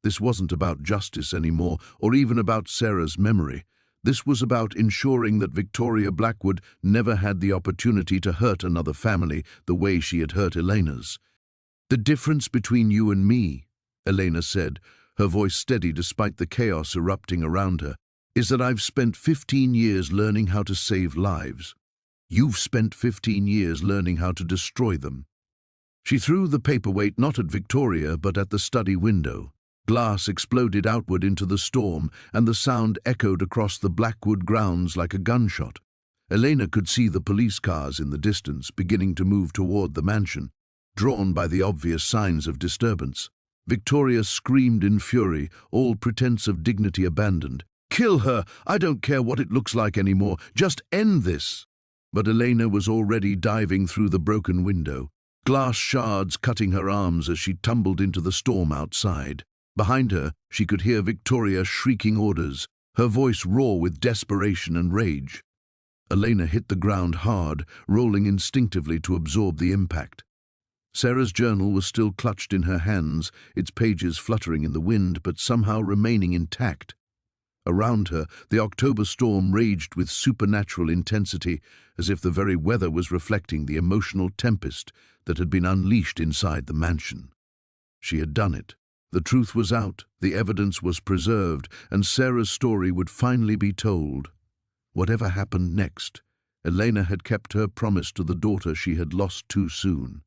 This wasn't about justice anymore, or even about Sarah's memory. This was about ensuring that Victoria Blackwood never had the opportunity to hurt another family the way she had hurt Elena's. "The difference between you and me," Elena said, her voice steady despite the chaos erupting around her, "is that I've spent 15 years learning how to save lives. You've spent 15 years learning how to destroy them." She threw the paperweight not at Victoria but at the study window. Glass exploded outward into the storm, and the sound echoed across the Blackwood grounds like a gunshot. Elena could see the police cars in the distance beginning to move toward the mansion, drawn by the obvious signs of disturbance. Victoria screamed in fury, all pretense of dignity abandoned. "Kill her! I don't care what it looks like anymore. Just end this!" But Elena was already diving through the broken window, glass shards cutting her arms as she tumbled into the storm outside. Behind her, she could hear Victoria shrieking orders, her voice raw with desperation and rage. Elena hit the ground hard, rolling instinctively to absorb the impact. Sarah's journal was still clutched in her hands, its pages fluttering in the wind but somehow remaining intact. Around her, the October storm raged with supernatural intensity, as if the very weather was reflecting the emotional tempest that had been unleashed inside the mansion. She had done it. The truth was out, the evidence was preserved, and Sarah's story would finally be told. Whatever happened next, Elena had kept her promise to the daughter she had lost too soon.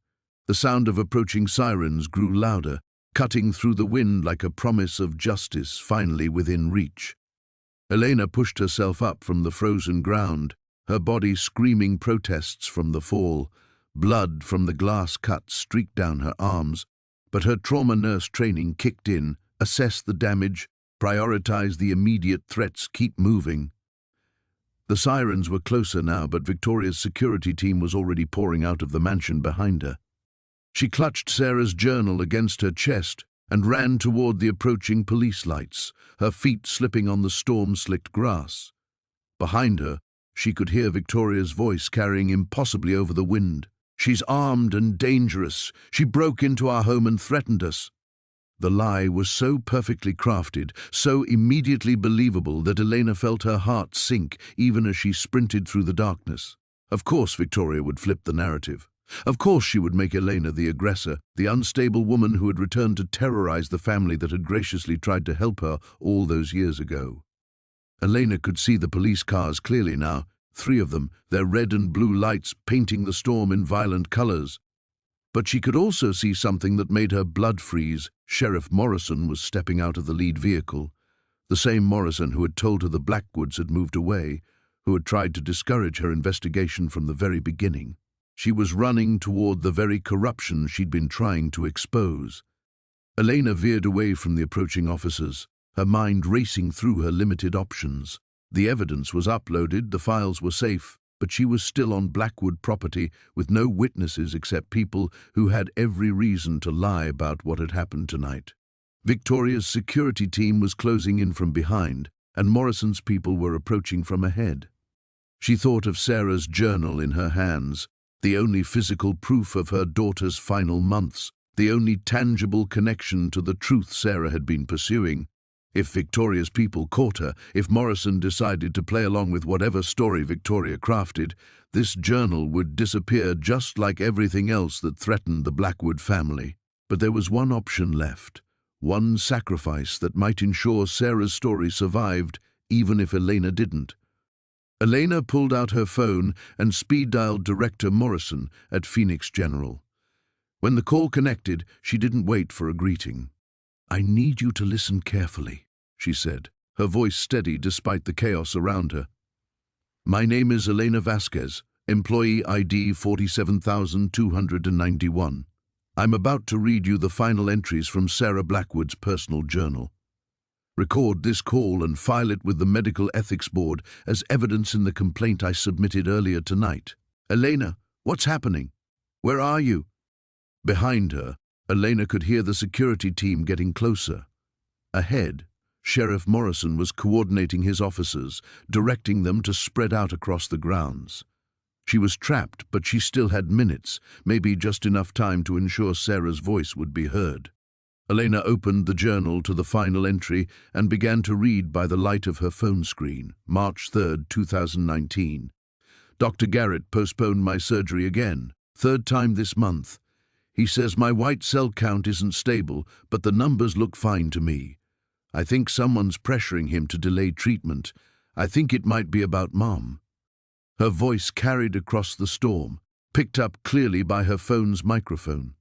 The sound of approaching sirens grew louder, cutting through the wind like a promise of justice finally within reach. Elena pushed herself up from the frozen ground, her body screaming protests from the fall. Blood from the glass cuts streaked down her arms, but her trauma nurse training kicked in, assessed the damage, prioritized the immediate threats, keep moving. The sirens were closer now, but Victoria's security team was already pouring out of the mansion behind her. She clutched Sarah's journal against her chest and ran toward the approaching police lights, her feet slipping on the storm-slicked grass. Behind her, she could hear Victoria's voice carrying impossibly over the wind. "She's armed and dangerous. She broke into our home and threatened us." The lie was so perfectly crafted, so immediately believable that Elena felt her heart sink even as she sprinted through the darkness. Of course Victoria would flip the narrative. Of course she would make Elena the aggressor, the unstable woman who had returned to terrorize the family that had graciously tried to help her all those years ago. Elena could see the police cars clearly now, 3 of them, their red and blue lights painting the storm in violent colors. But she could also see something that made her blood freeze. Sheriff Morrison was stepping out of the lead vehicle. The same Morrison who had told her the Blackwoods had moved away, who had tried to discourage her investigation from the very beginning. She was running toward the very corruption she'd been trying to expose. Elena veered away from the approaching officers, her mind racing through her limited options. The evidence was uploaded, the files were safe, but she was still on Blackwood property with no witnesses except people who had every reason to lie about what had happened tonight. Victoria's security team was closing in from behind, and Morrison's people were approaching from ahead. She thought of Sarah's journal in her hands, the only physical proof of her daughter's final months, the only tangible connection to the truth Sarah had been pursuing. If Victoria's people caught her, if Morrison decided to play along with whatever story Victoria crafted, this journal would disappear just like everything else that threatened the Blackwood family. But there was one option left, one sacrifice that might ensure Sarah's story survived, even if Elena didn't. Elena pulled out her phone and speed-dialed Director Morrison at Phoenix General. When the call connected, she didn't wait for a greeting. "I need you to listen carefully," she said, her voice steady despite the chaos around her. "My name is Elena Vasquez, employee ID 47,291. I'm about to read you the final entries from Sarah Blackwood's personal journal. Record this call and file it with the Medical Ethics Board as evidence in the complaint I submitted earlier tonight." "Elena, what's happening? Where are you?" Behind her, Elena could hear the security team getting closer. Ahead, Sheriff Morrison was coordinating his officers, directing them to spread out across the grounds. She was trapped, but she still had minutes, maybe just enough time to ensure Sarah's voice would be heard. Elena opened the journal to the final entry and began to read by the light of her phone screen. March 3, 2019. "Dr. Garrett postponed my surgery again, 3rd time this month. He says my white cell count isn't stable, but the numbers look fine to me. I think someone's pressuring him to delay treatment. I think it might be about Mom." Her voice carried across the storm, picked up clearly by her phone's microphone.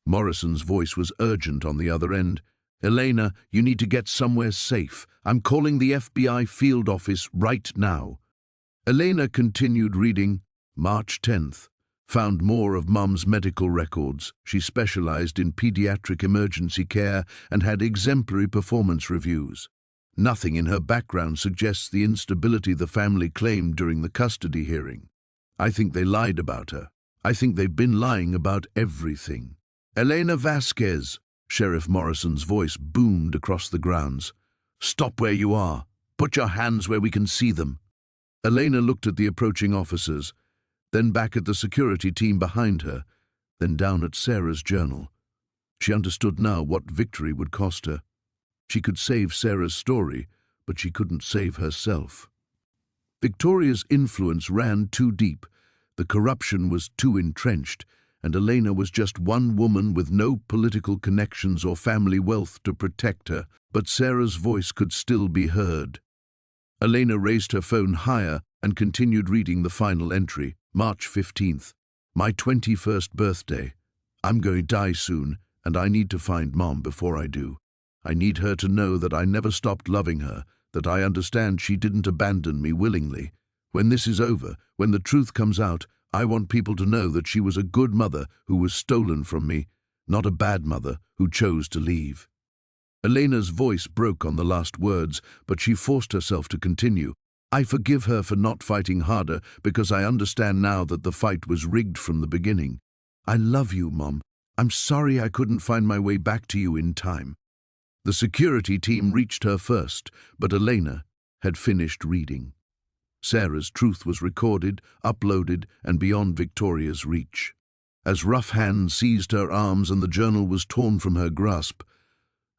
Morrison's voice was urgent on the other end. "Elena, you need to get somewhere safe. I'm calling the FBI field office right now." Elena continued reading. March 10th. Found more of Mum's medical records. She specialized in pediatric emergency care and had exemplary performance reviews. Nothing in her background suggests the instability the family claimed during the custody hearing. I think they lied about her. I think they've been lying about everything. "Elena Vasquez," Sheriff Morrison's voice boomed across the grounds. "Stop where you are. Put your hands where we can see them." Elena looked at the approaching officers, then back at the security team behind her, then down at Sarah's journal. She understood now what victory would cost her. She could save Sarah's story, but she couldn't save herself. Victoria's influence ran too deep, the corruption was too entrenched, and Elena was just one woman with no political connections or family wealth to protect her, but Sarah's voice could still be heard. Elena raised her phone higher and continued reading the final entry. March 15th. "My 21st birthday. I'm going to die soon, and I need to find Mom before I do. I need her to know that I never stopped loving her, that I understand she didn't abandon me willingly. When this is over, when the truth comes out, I want people to know that she was a good mother who was stolen from me, not a bad mother who chose to leave." Elena's voice broke on the last words, but she forced herself to continue. "I forgive her for not fighting harder because I understand now that the fight was rigged from the beginning. I love you, Mom. I'm sorry I couldn't find my way back to you in time." The security team reached her first, but Elena had finished reading. Sarah's truth was recorded, uploaded, and beyond Victoria's reach. As rough hands seized her arms and the journal was torn from her grasp,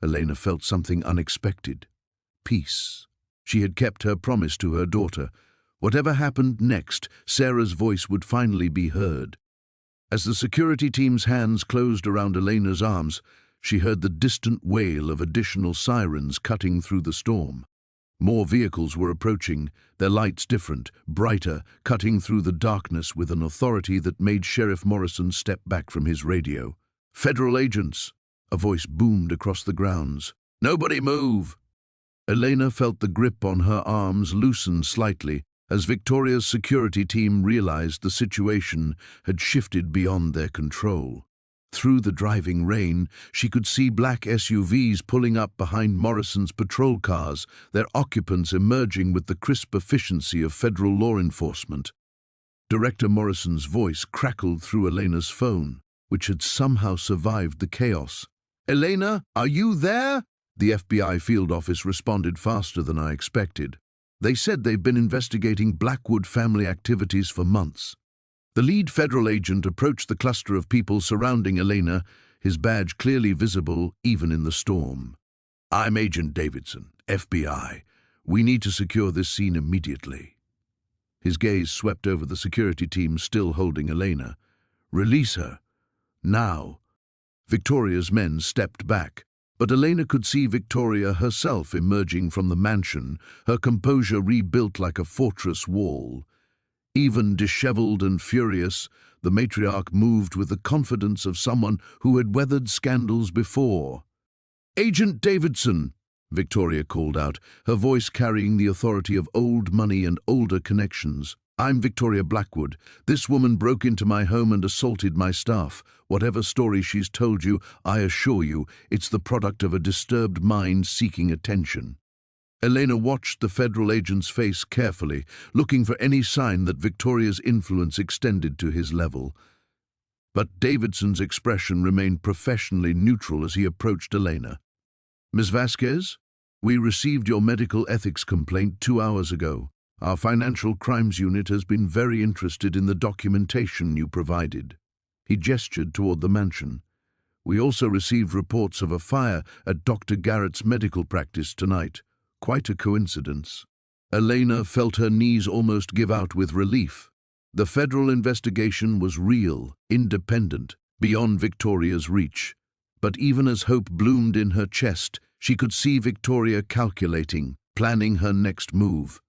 Elena felt something unexpected. Peace. She had kept her promise to her daughter. Whatever happened next, Sarah's voice would finally be heard. As the security team's hands closed around Elena's arms, she heard the distant wail of additional sirens cutting through the storm. More vehicles were approaching, their lights different, brighter, cutting through the darkness with an authority that made Sheriff Morrison step back from his radio. "Federal agents!" A voice boomed across the grounds. "Nobody move!" Elena felt the grip on her arms loosen slightly as Victoria's security team realized the situation had shifted beyond their control. Through the driving rain, she could see black SUVs pulling up behind Morrison's patrol cars, their occupants emerging with the crisp efficiency of federal law enforcement. Director Morrison's voice crackled through Elena's phone, which had somehow survived the chaos. "Elena, are you there?" The FBI field office responded faster than I expected. They said they've been investigating Blackwood family activities for months. The lead federal agent approached the cluster of people surrounding Elena, his badge clearly visible even in the storm. "I'm Agent Davidson, FBI. We need to secure this scene immediately." His gaze swept over the security team still holding Elena. "Release her. Now." Victoria's men stepped back, but Elena could see Victoria herself emerging from the mansion, her composure rebuilt like a fortress wall. Even disheveled and furious, the matriarch moved with the confidence of someone who had weathered scandals before. "Agent Davidson," Victoria called out, her voice carrying the authority of old money and older connections. "I'm Victoria Blackwood. This woman broke into my home and assaulted my staff. Whatever story she's told you, I assure you, it's the product of a disturbed mind seeking attention." Elena watched the federal agent's face carefully, looking for any sign that Victoria's influence extended to his level. But Davidson's expression remained professionally neutral as he approached Elena. "Ms. Vasquez, we received your medical ethics complaint 2 hours ago. Our financial crimes unit has been very interested in the documentation you provided." He gestured toward the mansion. "We also received reports of a fire at Dr. Garrett's medical practice tonight. Quite a coincidence." Elena felt her knees almost give out with relief. The federal investigation was real, independent, beyond Victoria's reach. But even as hope bloomed in her chest, she could see Victoria calculating, planning her next move.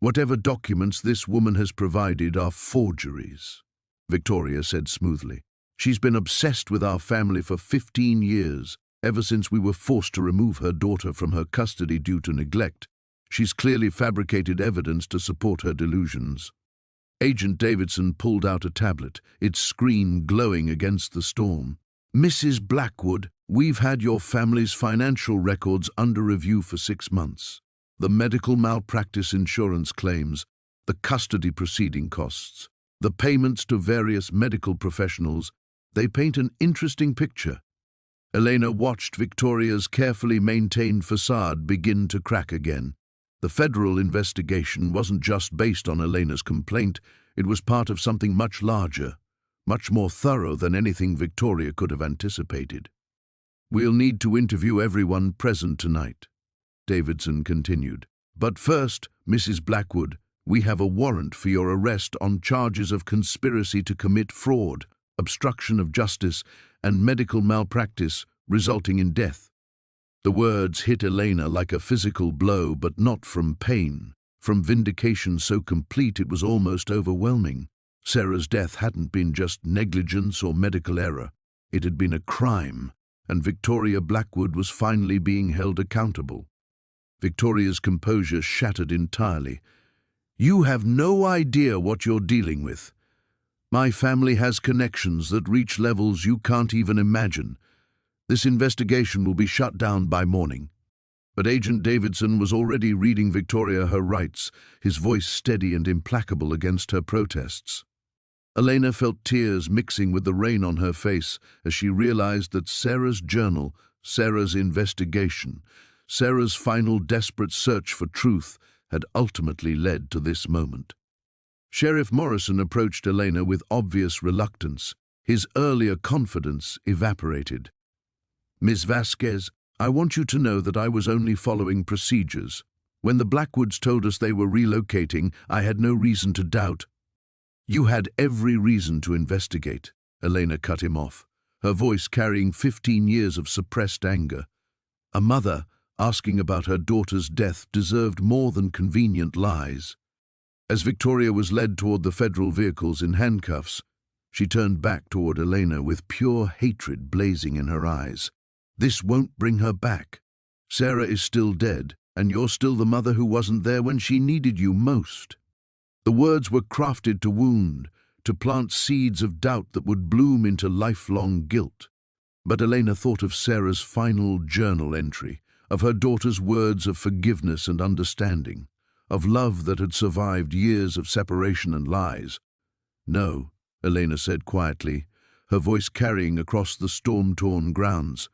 "Whatever documents this woman has provided are forgeries," Victoria said smoothly. "She's been obsessed with our family for 15 years. Ever since we were forced to remove her daughter from her custody due to neglect, she's clearly fabricated evidence to support her delusions." Agent Davidson pulled out a tablet, its screen glowing against the storm. "Mrs. Blackwood, we've had your family's financial records under review for 6 months. The medical malpractice insurance claims, the custody proceeding costs, the payments to various medical professionals, they paint an interesting picture." Elena watched Victoria's carefully maintained facade begin to crack again. The federal investigation wasn't just based on Elena's complaint, it was part of something much larger, much more thorough than anything Victoria could have anticipated. "We'll need to interview everyone present tonight," Davidson continued. "But first, Mrs. Blackwood, we have a warrant for your arrest on charges of conspiracy to commit fraud, obstruction of justice, and medical malpractice resulting in death." The words hit Elena like a physical blow, but not from pain, from vindication so complete it was almost overwhelming. Sarah's death hadn't been just negligence or medical error. It had been a crime, and Victoria Blackwood was finally being held accountable. Victoria's composure shattered entirely. "You have no idea what you're dealing with. My family has connections that reach levels you can't even imagine. This investigation will be shut down by morning." But Agent Davidson was already reading Victoria her rights, his voice steady and implacable against her protests. Elena felt tears mixing with the rain on her face as she realized that Sarah's journal, Sarah's investigation, Sarah's final desperate search for truth had ultimately led to this moment. Sheriff Morrison approached Elena with obvious reluctance. His earlier confidence evaporated. "Ms. Vasquez, I want you to know that I was only following procedures. When the Blackwoods told us they were relocating, I had no reason to doubt." "You had every reason to investigate," Elena cut him off, her voice carrying 15 years of suppressed anger. "A mother, Asking about her daughter's death deserved more than convenient lies. As Victoria was led toward the federal vehicles in handcuffs, she turned back toward Elena with pure hatred blazing in her eyes. This won't bring her back. Sarah is still dead, and you're still the mother who wasn't there when she needed you most. The words were crafted to wound, to plant seeds of doubt that would bloom into lifelong guilt. But Elena thought of Sarah's final journal entry, of her daughter's words of forgiveness and understanding, of love that had survived years of separation and lies. "No," Elena said quietly, her voice carrying across the storm-torn grounds.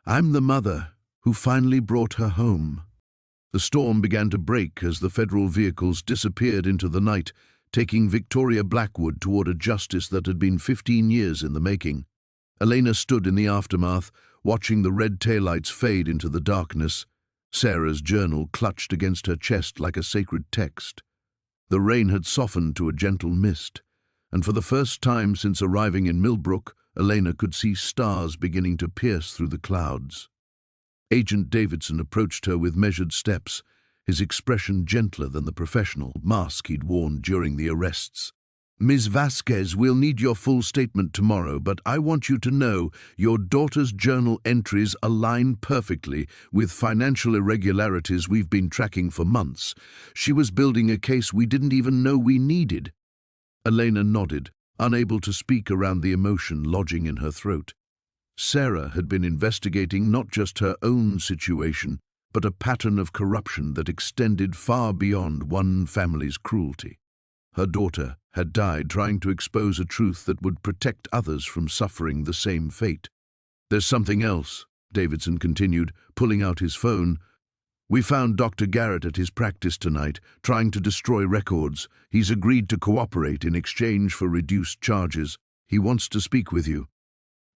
"I'm the mother who finally brought her home." The storm began to break as the federal vehicles disappeared into the night, taking Victoria Blackwood toward a justice that had been 15 years in the making. Elena stood in the aftermath, watching the red taillights fade into the darkness, Sarah's journal clutched against her chest like a sacred text. The rain had softened to a gentle mist, and for the first time since arriving in Millbrook, Elena could see stars beginning to pierce through the clouds. Agent Davidson approached her with measured steps, his expression gentler than the professional mask he'd worn during the arrests. "Ms. Vasquez, we'll need your full statement tomorrow, but I want you to know your daughter's journal entries align perfectly with financial irregularities we've been tracking for months. She was building a case we didn't even know we needed." Elena nodded, unable to speak around the emotion lodging in her throat. Sarah had been investigating not just her own situation, but a pattern of corruption that extended far beyond one family's cruelty. Her daughter had died trying to expose a truth that would protect others from suffering the same fate. "There's something else," Davidson continued, pulling out his phone. "We found Dr. Garrett at his practice tonight, trying to destroy records. He's agreed to cooperate in exchange for reduced charges. He wants to speak with you."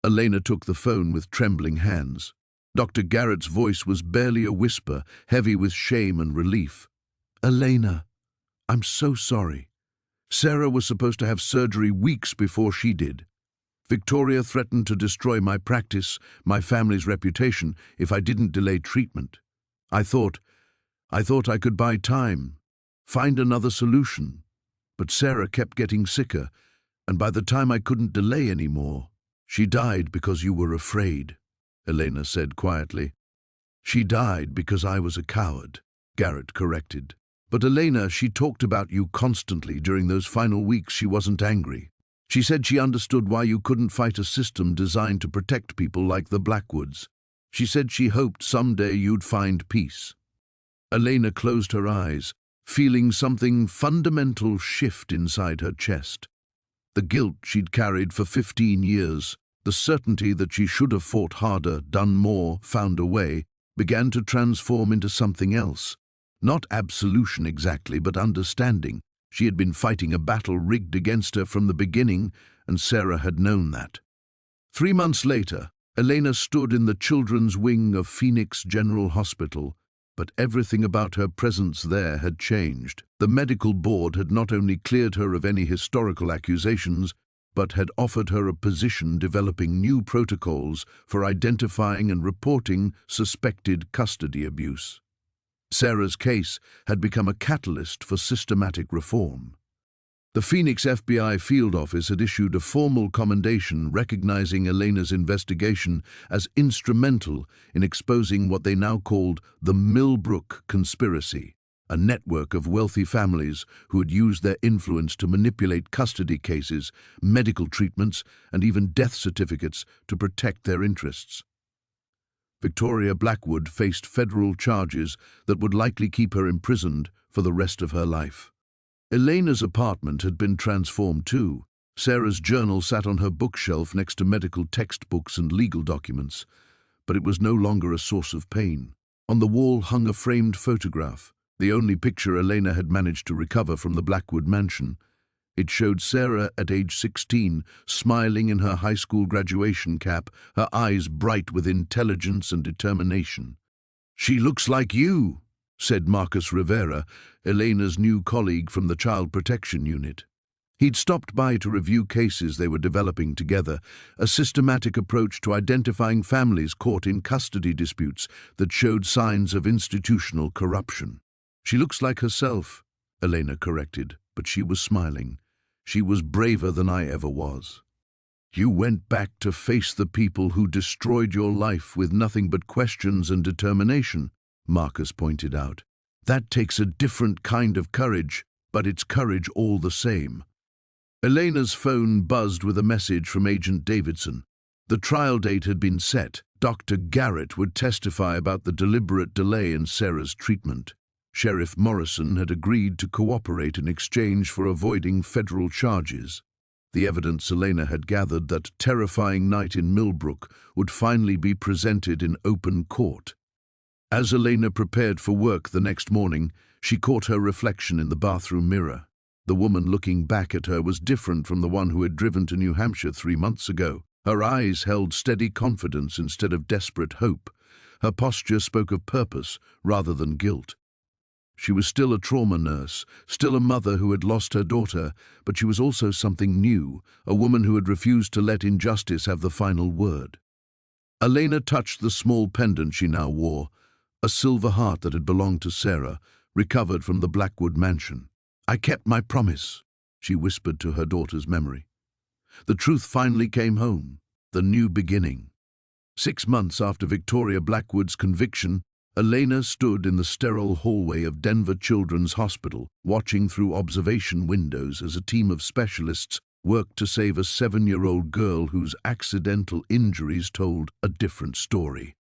Elena took the phone with trembling hands. Dr. Garrett's voice was barely a whisper, heavy with shame and relief. "Elena, I'm so sorry. Sarah was supposed to have surgery weeks before she did. Victoria threatened to destroy my practice, my family's reputation, if I didn't delay treatment. I thought I could buy time, find another solution. But Sarah kept getting sicker, and by the time I couldn't delay anymore, she died because you were afraid," Elena said quietly. "She died because I was a coward," Garrett corrected. "But Elena, she talked about you constantly during those final weeks. She wasn't angry. She said she understood why you couldn't fight a system designed to protect people like the Blackwoods. She said she hoped someday you'd find peace." Elena closed her eyes, feeling something fundamental shift inside her chest. The guilt she'd carried for 15 years, the certainty that she should have fought harder, done more, found a way, began to transform into something else. Not absolution exactly, but understanding. She had been fighting a battle rigged against her from the beginning, and Sarah had known that. 3 months later, Elena stood in the children's wing of Phoenix General Hospital, but everything about her presence there had changed. The medical board had not only cleared her of any historical accusations, but had offered her a position developing new protocols for identifying and reporting suspected custody abuse. Sarah's case had become a catalyst for systematic reform. The Phoenix FBI field office had issued a formal commendation recognizing Elena's investigation as instrumental in exposing what they now called the Millbrook Conspiracy, a network of wealthy families who had used their influence to manipulate custody cases, medical treatments, and even death certificates to protect their interests. Victoria Blackwood faced federal charges that would likely keep her imprisoned for the rest of her life. Elena's apartment had been transformed too. Sarah's journal sat on her bookshelf next to medical textbooks and legal documents, but it was no longer a source of pain. On the wall hung a framed photograph, the only picture Elena had managed to recover from the Blackwood mansion. It showed Sarah at age 16, smiling in her high school graduation cap, her eyes bright with intelligence and determination. "She looks like you," said Marcus Rivera, Elena's new colleague from the Child Protection Unit. He'd stopped by to review cases they were developing together, a systematic approach to identifying families caught in custody disputes that showed signs of institutional corruption. "She looks like herself," Elena corrected, but she was smiling. "She was braver than I ever was." "You went back to face the people who destroyed your life with nothing but questions and determination," Marcus pointed out. "That takes a different kind of courage, but it's courage all the same." Elena's phone buzzed with a message from Agent Davidson. The trial date had been set. Dr. Garrett would testify about the deliberate delay in Sarah's treatment. Sheriff Morrison had agreed to cooperate in exchange for avoiding federal charges. The evidence Elena had gathered that terrifying night in Millbrook would finally be presented in open court. As Elena prepared for work the next morning, she caught her reflection in the bathroom mirror. The woman looking back at her was different from the one who had driven to New Hampshire 3 months ago. Her eyes held steady confidence instead of desperate hope. Her posture spoke of purpose rather than guilt. She was still a trauma nurse, still a mother who had lost her daughter, but she was also something new, a woman who had refused to let injustice have the final word. Elena touched the small pendant she now wore, a silver heart that had belonged to Sarah, recovered from the Blackwood mansion. "I kept my promise," she whispered to her daughter's memory. The truth finally came home, the new beginning. 6 months after Victoria Blackwood's conviction, Elena stood in the sterile hallway of Denver Children's Hospital, watching through observation windows as a team of specialists worked to save a 7-year-old girl whose accidental injuries told a different story.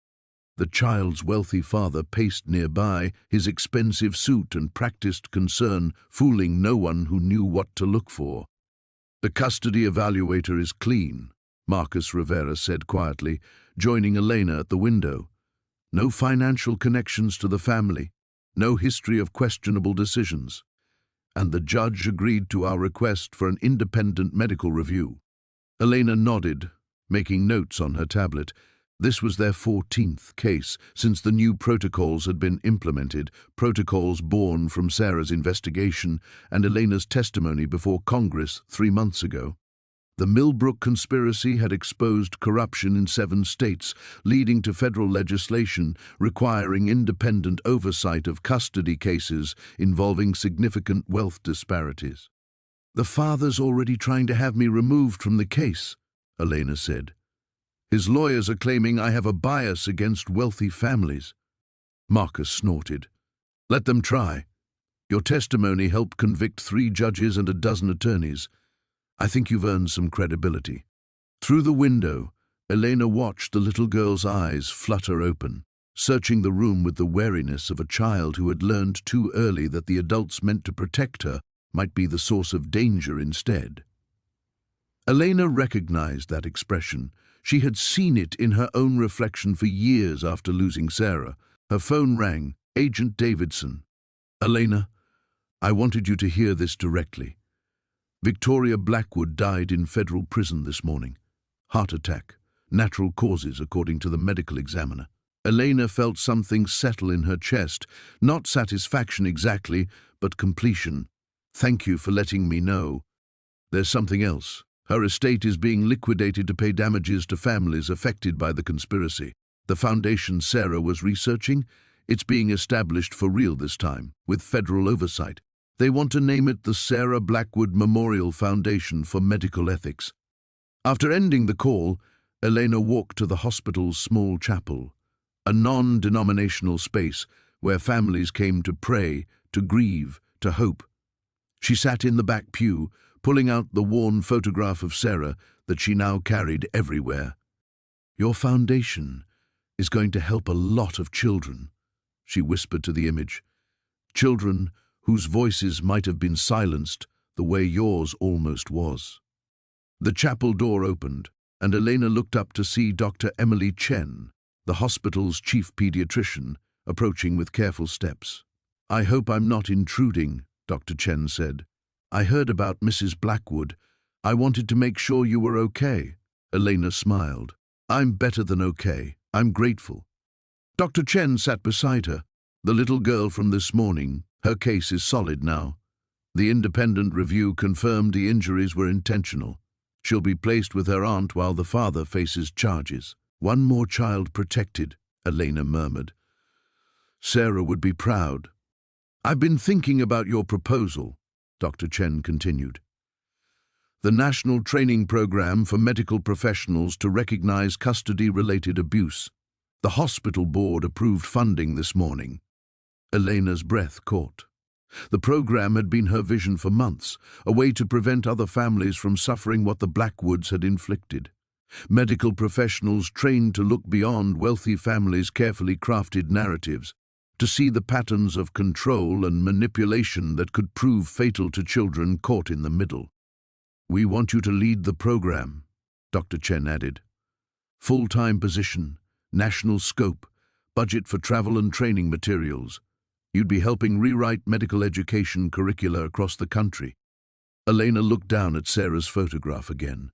The child's wealthy father paced nearby, his expensive suit and practiced concern fooling no one who knew what to look for. "The custody evaluator is clean," Marcus Rivera said quietly, joining Elena at the window. "No financial connections to the family, no history of questionable decisions. And the judge agreed to our request for an independent medical review." Elena nodded, making notes on her tablet. This was their 14th case since the new protocols had been implemented, protocols born from Sarah's investigation and Elena's testimony before Congress 3 months ago. The Millbrook conspiracy had exposed corruption in 7 states, leading to federal legislation requiring independent oversight of custody cases involving significant wealth disparities. "The father's already trying to have me removed from the case," Elena said. "His lawyers are claiming I have a bias against wealthy families." Marcus snorted. "Let them try. Your testimony helped convict 3 judges and a dozen attorneys. I think you've earned some credibility." Through the window, Elena watched the little girl's eyes flutter open, searching the room with the wariness of a child who had learned too early that the adults meant to protect her might be the source of danger instead. Elena recognized that expression. She had seen it in her own reflection for years after losing Sarah. Her phone rang. "Agent Davidson." "Elena, I wanted you to hear this directly. Victoria Blackwood died in federal prison this morning. Heart attack. Natural causes, according to the medical examiner." Elena felt something settle in her chest. Not satisfaction exactly, but completion. "Thank you for letting me know. There's something else. Her estate is being liquidated to pay damages to families affected by the conspiracy. The foundation Sarah was researching, it's being established for real this time, with federal oversight. They want to name it the Sarah Blackwood Memorial Foundation for Medical Ethics." After ending the call, Elena walked to the hospital's small chapel, a non-denominational space where families came to pray, to grieve, to hope. She sat in the back pew, pulling out the worn photograph of Sarah that she now carried everywhere. "Your foundation is going to help a lot of children," she whispered to the image. "Children whose voices might have been silenced the way yours almost was." The chapel door opened, and Elena looked up to see Dr. Emily Chen, the hospital's chief pediatrician, approaching with careful steps. "I hope I'm not intruding," Dr. Chen said. "I heard about Mrs. Blackwood. I wanted to make sure you were okay." Elena smiled. "I'm better than okay. I'm grateful." Dr. Chen sat beside her. "The little girl from this morning, her case is solid now. The independent review confirmed the injuries were intentional. She'll be placed with her aunt while the father faces charges. One more child protected, Elena murmured. Sarah would be proud. I've been thinking about your proposal, Dr. Chen continued. The National Training Program for Medical Professionals to recognize custody-related abuse. The hospital board approved funding this morning. Elena's breath caught. The program had been her vision for months, a way to prevent other families from suffering what the Blackwoods had inflicted. Medical professionals trained to look beyond wealthy families' carefully crafted narratives, to see the patterns of control and manipulation that could prove fatal to children caught in the middle. We want you to lead the program, Dr. Chen added. Full-time position, national scope, budget for travel and training materials. You'd be helping rewrite medical education curricula across the country. Elena looked down at Sarah's photograph again.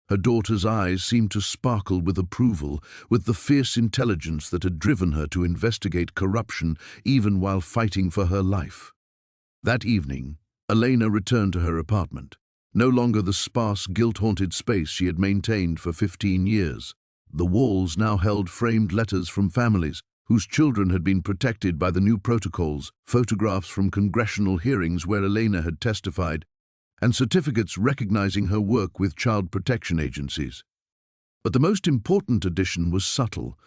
Her daughter's eyes seemed to sparkle with approval, with the fierce intelligence that had driven her to investigate corruption even while fighting for her life. That evening, Elena returned to her apartment, no longer the sparse, guilt-haunted space she had maintained for 15 years. The walls now held framed letters from families whose children had been protected by the new protocols, photographs from congressional hearings where Elena had testified, and certificates recognizing her work with child protection agencies. But the most important addition was subtle,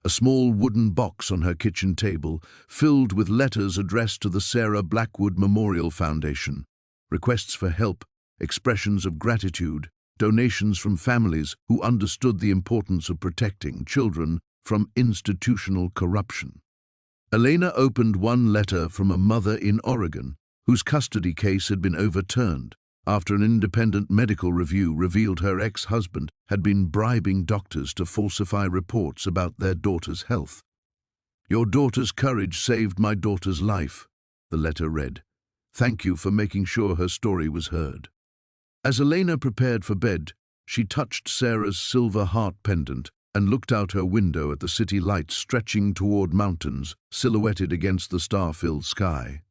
a small wooden box on her kitchen table, filled with letters addressed to the Sarah Blackwood Memorial Foundation, requests for help, expressions of gratitude, donations from families who understood the importance of protecting children from institutional corruption. Elena opened one letter from a mother in Oregon whose custody case had been overturned after an independent medical review revealed her ex-husband had been bribing doctors to falsify reports about their daughter's health. Your daughter's courage saved my daughter's life, the letter read. Thank you for making sure her story was heard. As Elena prepared for bed, she touched Sarah's silver heart pendant and looked out her window at the city lights stretching toward mountains, silhouetted against the star-filled sky.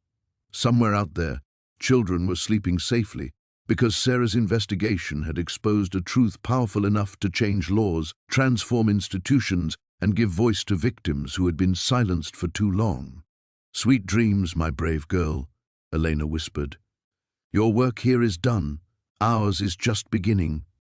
Somewhere out there, children were sleeping safely because Sarah's investigation had exposed a truth powerful enough to change laws, transform institutions, and give voice to victims who had been silenced for too long. Sweet dreams, my brave girl, Elena whispered. Your work here is done. Ours is just beginning.